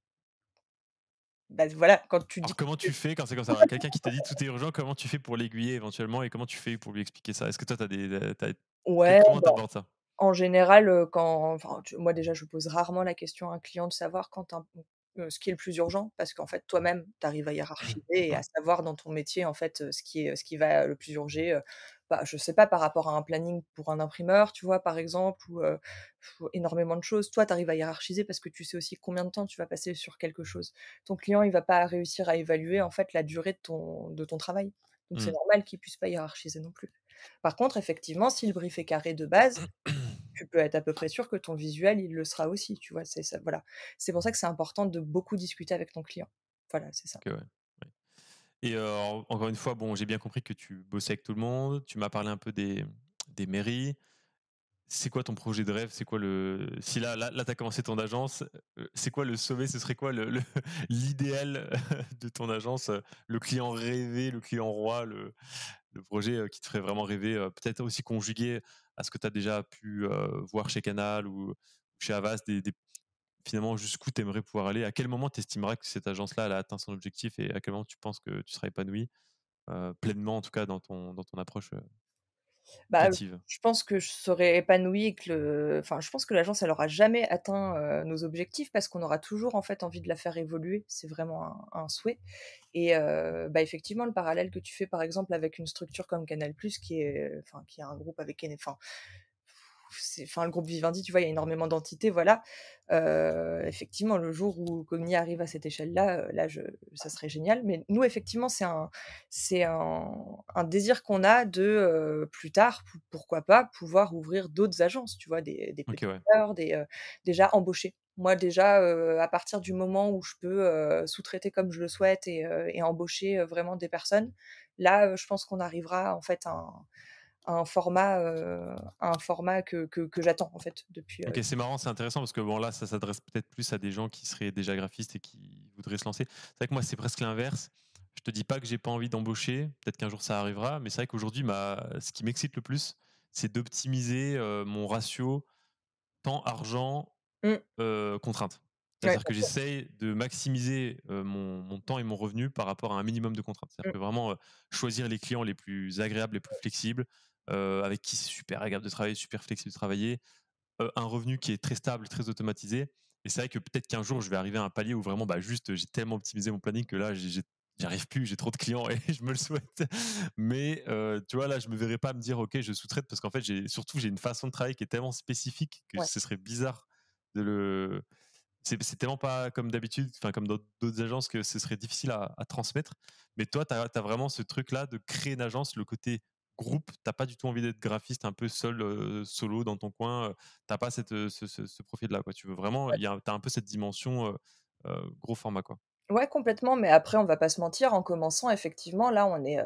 Bah, voilà, quand tu dis Alors comment tu fais quand c'est comme ça? Quelqu'un qui te dit: «Tout est urgent», comment tu fais pour l'aiguiller éventuellement et comment tu fais pour lui expliquer ça? Est-ce que toi tu as ouais, comment tu bah, abordes ça? en général, quand enfin, moi déjà, je pose rarement la question à un client de savoir ce qui est le plus urgent parce qu'en fait, toi-même, tu arrives à hiérarchiser et à savoir dans ton métier, en fait, ce qui va le plus urger, bah, je sais pas, par rapport à un planning pour un imprimeur, tu vois, par exemple, ou énormément de choses. Toi, tu arrives à hiérarchiser parce que tu sais aussi combien de temps tu vas passer sur quelque chose. Ton client, il va pas réussir à évaluer, en fait, la durée de ton travail. Donc c'est Mmh. normal qu'il puisse pas hiérarchiser non plus. Par contre, effectivement, si le brief est carré de base, tu peux être à peu près sûr que ton visuel, il le sera aussi, tu vois? C'est ça, voilà. C'est pour ça que c'est important de beaucoup discuter avec ton client. Voilà, c'est ça. OK, ouais. Ouais. Et encore une fois, bon, j'ai bien compris que tu bossais avec tout le monde. Tu m'as parlé un peu des mairies. C'est quoi ton projet de rêve? C'est quoi le si là tu as commencé ton agence, c'est quoi le sommet? Ce serait quoi le l'idéal de ton agence, le client rêvé, le client roi, le projet, qui te ferait vraiment rêver, peut-être aussi conjugué à ce que tu as déjà pu, voir chez Canal ou chez Havas, des finalement jusqu'où tu aimerais pouvoir aller? À quel moment tu estimeras que cette agence-là, elle a atteint son objectif et à quel moment tu penses que tu seras épanoui, pleinement en tout cas dans ton approche, Bah, créative? je pense que je serai épanouie et que enfin, je pense que l'agence, elle aura jamais atteint, nos objectifs parce qu'on aura toujours, en fait, envie de la faire évoluer. C'est vraiment un souhait et bah, effectivement, le parallèle que tu fais, par exemple, avec une structure comme Canal+, qui est un groupe avec enfin, le groupe Vivendi, tu vois, il y a énormément d'entités, voilà. Effectivement, le jour où Cogni arrive à cette échelle-là, là, ça serait génial. Mais nous, effectivement, c'est un désir qu'on a de, plus tard, pourquoi pas, pouvoir ouvrir d'autres agences, tu vois, des OK, petites ouais. sœurs, déjà embaucher. Moi, déjà, à partir du moment où je peux, sous-traiter comme je le souhaite et embaucher, vraiment des personnes, là, je pense qu'on arrivera, en fait, à un format que j'attends en fait depuis, OK, c'est marrant, c'est intéressant parce que bon là, ça s'adresse peut-être plus à des gens qui seraient déjà graphistes et qui voudraient se lancer. C'est vrai que moi, c'est presque l'inverse. Je te dis pas que j'ai pas envie d'embaucher, peut-être qu'un jour ça arrivera, mais c'est vrai qu'aujourd'hui, ce qui m'excite le plus, c'est d'optimiser, mon ratio temps, argent, mmh, contrainte. ouais, C'est-à-dire que j'essaye de maximiser, mon temps et mon revenu par rapport à un minimum de contraintes. C'est-à-dire mmh, que vraiment, choisir les clients les plus agréables, les plus flexibles, avec qui c'est super agréable de travailler, super flexible de travailler, un revenu qui est très stable, très automatisé. Et c'est vrai que peut-être qu'un jour, je vais arriver à un palier où vraiment, bah, juste, j'ai tellement optimisé mon planning que là, j'arrive plus, j'ai trop de clients et je me le souhaite. Mais tu vois, là, je me verrais pas me dire, OK, je sous-traite parce qu'en fait, j'ai une façon de travailler qui est tellement spécifique que ouais. ce serait bizarre de le. C'est tellement pas comme d'habitude, enfin comme dans d'autres agences que ce serait difficile à transmettre. Mais toi, tu as vraiment ce truc-là de créer une agence, le côté groupe. T'as pas du tout envie d'être graphiste un peu seul, solo dans ton coin. T'as pas ce profil-là, quoi. Tu veux vraiment, t'as un peu cette dimension gros format, quoi. Ouais, complètement, mais après on va pas se mentir, en commençant effectivement là on est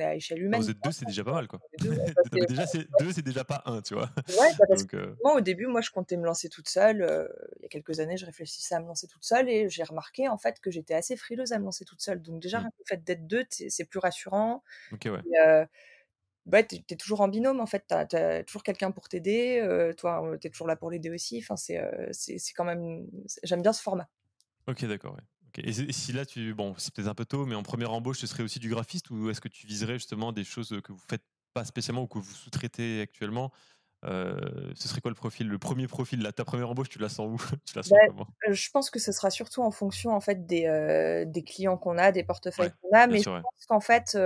à échelle Quand humaine vous êtes pour deux, c'est l'instant, déjà tu pas vois? mal, quoi. On est 2, ouais, bah, Non, mais déjà, c'est deux, c'est déjà pas un, tu vois. ouais, bah, parce Donc, qu'effectivement au début moi je comptais me lancer toute seule, il y a quelques années je réfléchissais à me lancer toute seule et j'ai remarqué en fait que j'étais assez frileuse à me lancer toute seule. Donc déjà mmh. rien que le fait d'être 2, c'est plus rassurant OK, ouais. et ouais, tu es toujours en binôme en fait, tu as toujours quelqu'un pour t'aider, toi, tu es toujours là pour l'aider aussi, enfin c'est quand même j'aime bien ce format. OK, d'accord, ouais. OK. Et si là bon, c'est peut-être un peu tôt, mais en première embauche, ce serait aussi du graphiste ou est-ce que tu viserais justement des choses, que vous faites pas spécialement ou que vous sous-traitez actuellement? Ce serait quoi le profil? Le premier profil là, ta première embauche, tu la sens où? Tu la Bah, sens comment? je pense que ce sera surtout en fonction, en fait, des clients qu'on a, des portefeuilles Ouais, qu'on a, bien mais je sûr, ouais. pense qu'en fait,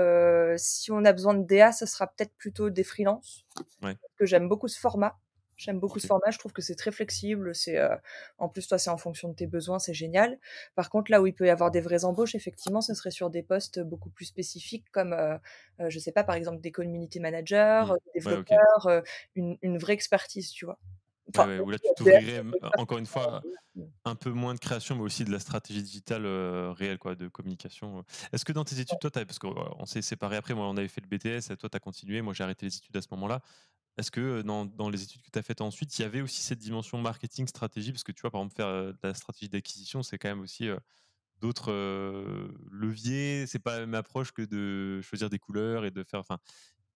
si on a besoin de DA, ce sera peut-être plutôt des freelances, Ouais. que j'aime beaucoup ce format. J'aime beaucoup ce OK. format, je trouve que c'est très flexible, en plus, toi, c'est en fonction de tes besoins, c'est génial. Par contre, là où il peut y avoir des vraies embauches, effectivement, ce serait sur des postes beaucoup plus spécifiques comme, je sais pas, par exemple, des community managers, Mmh. des Ouais, OK. développeurs, une vraie expertise, tu vois? Ouais, Enfin, ouais, où là, tu dev, t'ouvrirais, expertise, encore une fois, mmh. un peu moins de création, mais aussi de la stratégie digitale, réelle quoi, de communication. Est-ce que dans tes études, toi, parce qu'on s'est séparés après, moi, on avait fait le BTS, toi, tu as continué, moi, j'ai arrêté les études à ce moment-là. Est-ce que, dans les études que tu as faites ensuite, il y avait aussi cette dimension marketing, stratégie? Parce que tu vois, par exemple, faire, de la stratégie d'acquisition, c'est quand même aussi, d'autres, leviers. C'est pas la même approche que de choisir des couleurs et de faire enfin,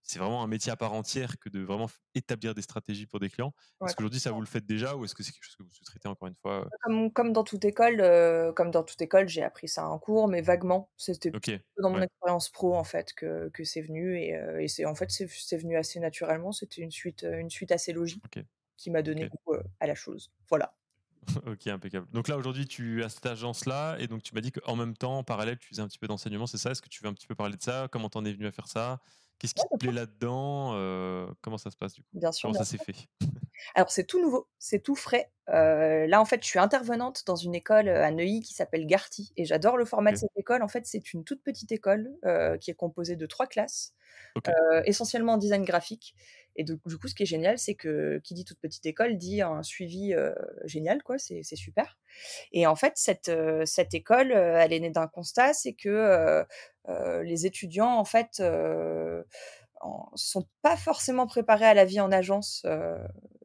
c'est vraiment un métier à part entière que de vraiment établir des stratégies pour des clients. Ouais, Est-ce qu'aujourd'hui, ça vous le faites déjà ou est-ce que c'est quelque chose que vous sous-traitez encore une fois? comme dans toute école, j'ai appris ça en cours, mais vaguement. C'était OK, dans mon ouais, expérience pro, en fait, que c'est venu et c'est en fait, c'est venu assez naturellement. C'était une suite assez logique OK, qui m'a donné OK. goût, à la chose. Voilà. OK, impeccable. Donc là, aujourd'hui, tu as cette agence-là et donc tu m'as dit qu'en même temps, en parallèle, tu faisais un petit peu d'enseignement, c'est ça? Est-ce que tu veux un petit peu parler de ça? Comment t'en es venu à faire ça? Qu'est-ce qui Ouais, te plaît là-dedans? Comment ça se passe du coup? bien sûr, Comment bien ça s'est sûr. fait? Alors c'est tout nouveau, c'est tout frais. Là, en fait, je suis intervenante dans une école, à Neuilly qui s'appelle Garty et j'adore le format de OK, cette école. En fait, c'est une toute petite école, qui est composée de 3 classes, OK, essentiellement en design graphique et donc du coup, ce qui est génial, c'est que qui dit toute petite école dit un suivi, génial quoi, c'est super et en fait, cette école, elle est née d'un constat, c'est que, les étudiants en fait, sont pas forcément préparés à la vie en agence,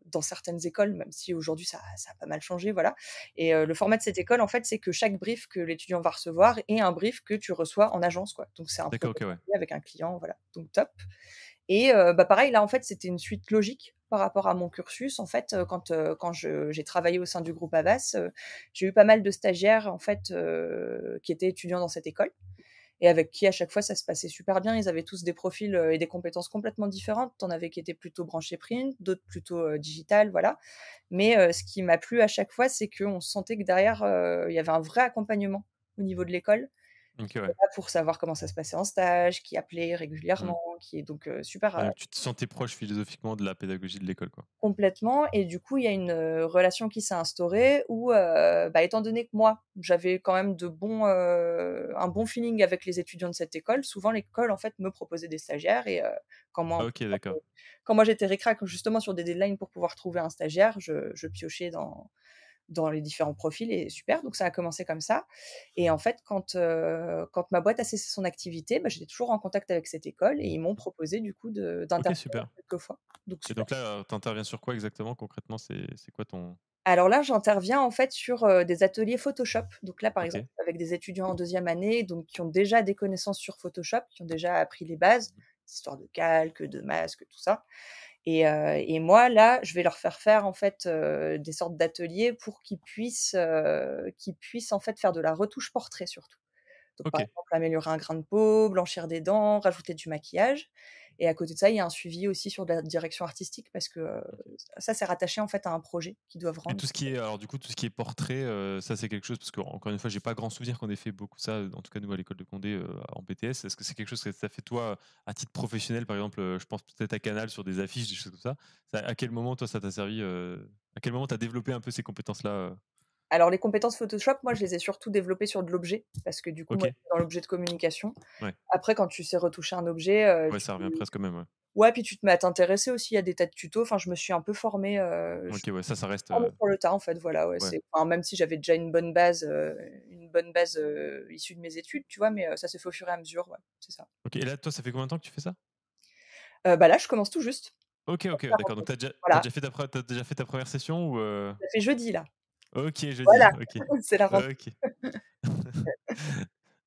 dans certaines écoles, même si aujourd'hui ça a pas mal changé, voilà et le format de cette école, en fait, c'est que chaque brief que l'étudiant va recevoir est un brief que tu reçois en agence, quoi. Donc c'est un d'accord, projet OK, ouais. avec un client, voilà, donc top et bah, pareil, là, en fait, c'était une suite logique par rapport à mon cursus. En fait, quand j'ai travaillé au sein du groupe Havas, j'ai eu pas mal de stagiaires, en fait, qui étaient étudiants dans cette école et avec qui à chaque fois ça se passait super bien. Ils avaient tous des profils, et des compétences complètement différentes. Tu en avais qui étaient plutôt branchés print, d'autres plutôt, digital, voilà. Mais, ce qui m'a plu à chaque fois, c'est qu'on sentait que derrière, il y avait un vrai accompagnement au niveau de l'école, OK, qui était ouais. là pour savoir comment ça se passait en stage, qui appelait Mmh. régulièrement, qui est donc, super, Ouais, donc tu te sentais proche philosophiquement de la pédagogie de l'école, quoi. complètement et du coup, il y a une, relation qui s'est instaurée où, bah, étant donné que moi, j'avais quand même un bon feeling avec les étudiants de cette école, souvent l'école, en fait, me proposait des stagiaires et quand Ah moi OK, d'accord. quand moi j'étais ric-rac justement sur des deadlines pour pouvoir trouver un stagiaire, je piochais dans les différents profils et super, donc ça a commencé comme ça et en fait quand ma boîte a cessé son activité, bah, j'étais toujours en contact avec cette école et ils m'ont proposé du coup OK, d'intervenir super. quelques fois, donc Et super. donc là, tu interviens sur quoi exactement concrètement? C'est quoi ton Alors là, j'interviens en fait sur, des ateliers Photoshop. Donc là, par exemple, OK. avec des étudiants en deuxième année, donc qui ont déjà des connaissances sur Photoshop, qui ont déjà appris les bases, histoires de calque, de masque, tout ça. Et moi, là, je vais leur faire en fait, des sortes d'ateliers pour qu'ils puissent en fait faire de la retouche portrait surtout. Donc par OK. exemple, améliorer un grain de peau, blanchir des dents, rajouter du maquillage et à côté de ça, il y a un suivi aussi sur de la direction artistique parce que, OK. ça, c'est rattaché en fait à un projet qu'ils doivent Et rendre. tout ce qui est alors du coup, tout ce qui est portrait, ça c'est quelque chose parce qu'encore une fois, j'ai pas grand souvenir qu'on ait fait beaucoup ça, en tout cas nous à l'école de Condé, en BTS. Est-ce que c'est quelque chose que tu as fait toi, à titre professionnel? Par exemple, je pense peut-être à Canal sur des affiches, des choses comme ça. Ça à quel moment toi ça t'a servi, à quel moment tu as développé un peu ces compétences-là, Alors les compétences Photoshop, moi, je les ai surtout développées sur de l'objet parce que du coup, moi, OK, j'étais dans l'objet de communication. ouais. Après, quand tu sais retoucher un objet, Ouais, ça revient presque au même, ouais. ouais, puis tu te mets à t'intéresser aussi, il y a des tas de tutos. Enfin, je me suis un peu formée, je OK, ouais, ça reste, formée sur le tas, en fait, voilà, ouais, ouais. même si j'avais déjà une bonne base, issue de mes études, tu vois? Mais, ça s'est fait au fur et à mesure, ouais, c'est ça. OK et là, toi, ça fait combien de temps que tu fais ça? Bah, là, je commence tout juste. OK, OK, d'accord, donc Voilà, tu déjà fait ta première session ou, ça fait jeudi, là. OK, jeudi, Voilà, OK. c'est la rentrée. OK.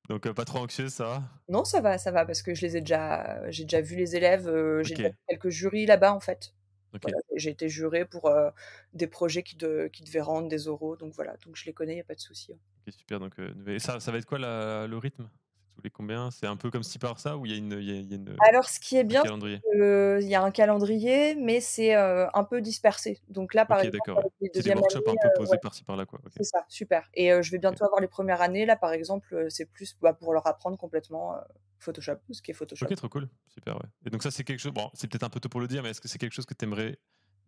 Donc, pas trop anxieuse, ça va? Non, ça va parce que j'ai déjà vu les élèves, j'ai déjà OK, vu quelques jurys là-bas, en fait. OK. Voilà, j'ai été jurée pour, des projets qui devaient rendre des oraux, donc voilà, donc je les connais, il y a pas de souci, hein. OK, super, donc, et ça va être quoi le rythme? C'est tous les combien? C'est un peu comme ci par ça ou il y a Alors ce qui est un bien, calendrier? c'est qu'il y a un calendrier, mais c'est, un peu dispersé. Donc là, par OK, exemple, d'accord, ouais. avec les C'est des deuxièmes workshops un années, peu ouais, posés par-ci par-là, quoi. OK, c'est ça, super et je vais OK. bientôt avoir les premières années. Là, par exemple, c'est plus, bah, pour leur apprendre complètement, Photoshop, ce qu'est Photoshop. OK, trop cool, super, ouais et donc ça, c'est quelque chose bon, c'est peut-être un peu tôt pour le dire, mais est-ce que c'est quelque chose que tu aimerais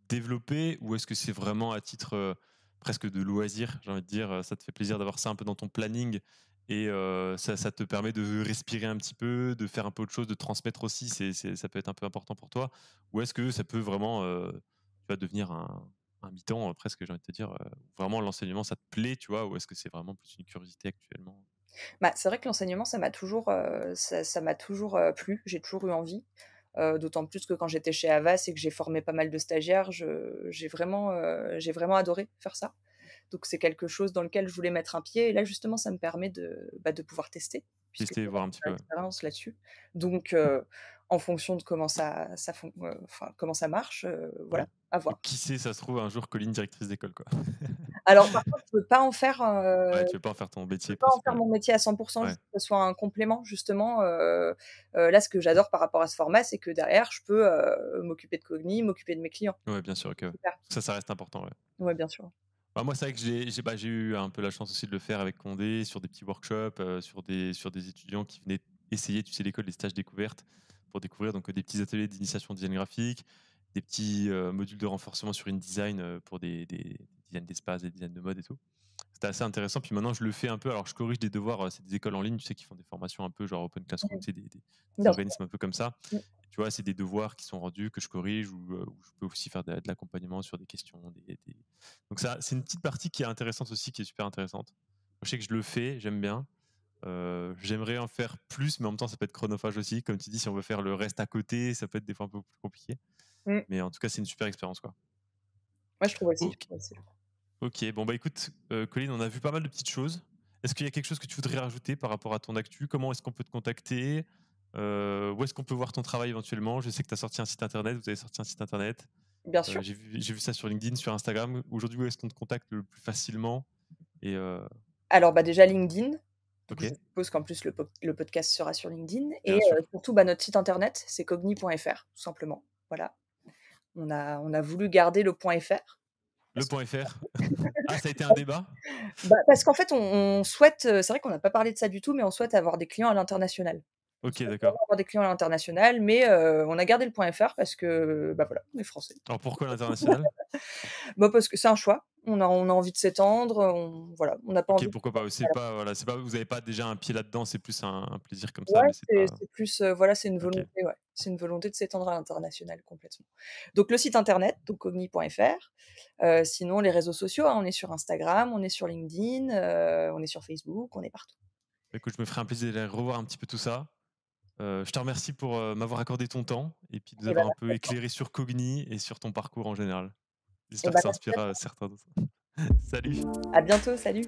développer ou est-ce que c'est vraiment à titre presque de loisir, j'ai envie de dire, ça te fait plaisir d'avoir ça un peu dans ton planning et ça te permet de respirer un petit peu, de faire un peu autre chose, de transmettre aussi, ça peut être un peu important pour toi ou est-ce que ça peut vraiment tu vois, devenir un mi-temps presque, j'ai envie de te dire, vraiment l'enseignement ça te plaît, tu vois, ou est-ce que c'est vraiment plus une curiosité actuellement? Bah, c'est vrai que l'enseignement, ça m'a toujours, plu. J'ai toujours eu envie, d'autant plus que quand j'étais chez Havas et que j'ai formé pas mal de stagiaires, j'ai vraiment adoré faire ça. Donc c'est quelque chose dans lequel je voulais mettre un pied et là, justement, ça me permet de pouvoir tester puisque Tester, j'ai voir ma un petit première peu. expérience là-dessus. Donc en fonction de comment ça marche, Ouais. voilà, à Donc voir. qui sait, ça se trouve un jour Colline directrice d'école, quoi. Alors par contre, je veux pas en faire, Ouais, tu veux pas en faire ton je veux métier pas en faire principal. mon métier à 100 je veux Ouais, que ce soit un complément justement, là, ce que j'adore par rapport à ce format, c'est que derrière, je peux, m'occuper de Cogni, m'occuper de mes clients. ouais, bien sûr, OK, ouais. Super. Ça reste important, ouais. Ouais, bien sûr. Bah, moi, c'est vrai que j'ai eu un peu la chance aussi de le faire avec Condé sur des petits workshops, sur des étudiants qui venaient essayer, tu sais, l'école des stages découvertes pour découvrir donc des petits ateliers d'initiation au design graphique, des petits, modules de renforcement sur InDesign, pour des designs d'espace, des designs de mode et tout. C'était assez intéressant. Puis maintenant, je le fais un peu. Alors, je corrige des devoirs. C'est des écoles en ligne, tu sais, qui font des formations un peu genre Open Classroom, Mmh. tu sais, des Bien sûr. organismes un peu comme ça. Mmh. Tu vois, c'est des devoirs qui sont rendus, que je corrige, ou je peux aussi faire de l'accompagnement sur des questions. Donc, ça, c'est une petite partie qui est intéressante aussi, qui est super intéressante. Je sais que je le fais, j'aime bien. J'aimerais en faire plus, mais en même temps, ça peut être chronophage aussi. Comme tu dis, si on veut faire le reste à côté, ça peut être des fois un peu plus compliqué. Mmh. Mais en tout cas, c'est une super expérience, quoi. Ouais, je trouve aussi, je Ok. trouve aussi. Ok, bon bah écoute, Colline, on a vu pas mal de petites choses. Est-ce qu'il y a quelque chose que tu voudrais rajouter par rapport à ton actu? Comment est-ce qu'on peut te contacter? Où est-ce qu'on peut voir ton travail éventuellement? Je sais que tu as sorti un site internet, vous avez sorti un site internet. Bien sûr. J'ai vu ça sur LinkedIn, sur Instagram. Aujourd'hui, où est-ce qu'on te contacte le plus facilement? Et Alors, bah, déjà LinkedIn, donc ok, je suppose qu'en plus le podcast sera sur LinkedIn et bien sûr. surtout, bah, notre site internet, c'est cogni.fr tout simplement. Voilà. On a voulu garder le .fr Le parce que point .fr. Ah, ça a été un débat? bah, parce qu'en fait, on souhaite, c'est vrai qu'on n'a pas parlé de ça du tout, mais on souhaite avoir des clients à l'international. On Ok, souhaite d'accord. vraiment avoir des clients à l'international, mais on a gardé le .fr parce que, bah, voilà, on est français. Alors pourquoi l'international? Bah, parce que c'est un choix. On a envie de s'étendre, voilà, on n'a pas Ok, envie de pourquoi pas? C'est pas, voilà, c'est pas, vous n'avez pas déjà un pied là-dedans, c'est plus un plaisir comme ça, ouais, mais c'est pas. c'est plus, voilà, c'est une Ok. volonté, ouais. C'est une volonté de s'étendre à l'international complètement. Donc le site internet, donc cogni.fr, sinon les réseaux sociaux, hein, on est sur Instagram, on est sur LinkedIn, on est sur Facebook, on est partout. Écoute, je me ferai un plaisir d'aller revoir un petit peu tout ça. Je te remercie pour m'avoir accordé ton temps et puis de nous Et bah, avoir un peu éclairé sur Cogni et sur ton parcours en général. et J'espère bah, que ça merci à inspirera toi. certains d'autres. Salut! À bientôt, salut.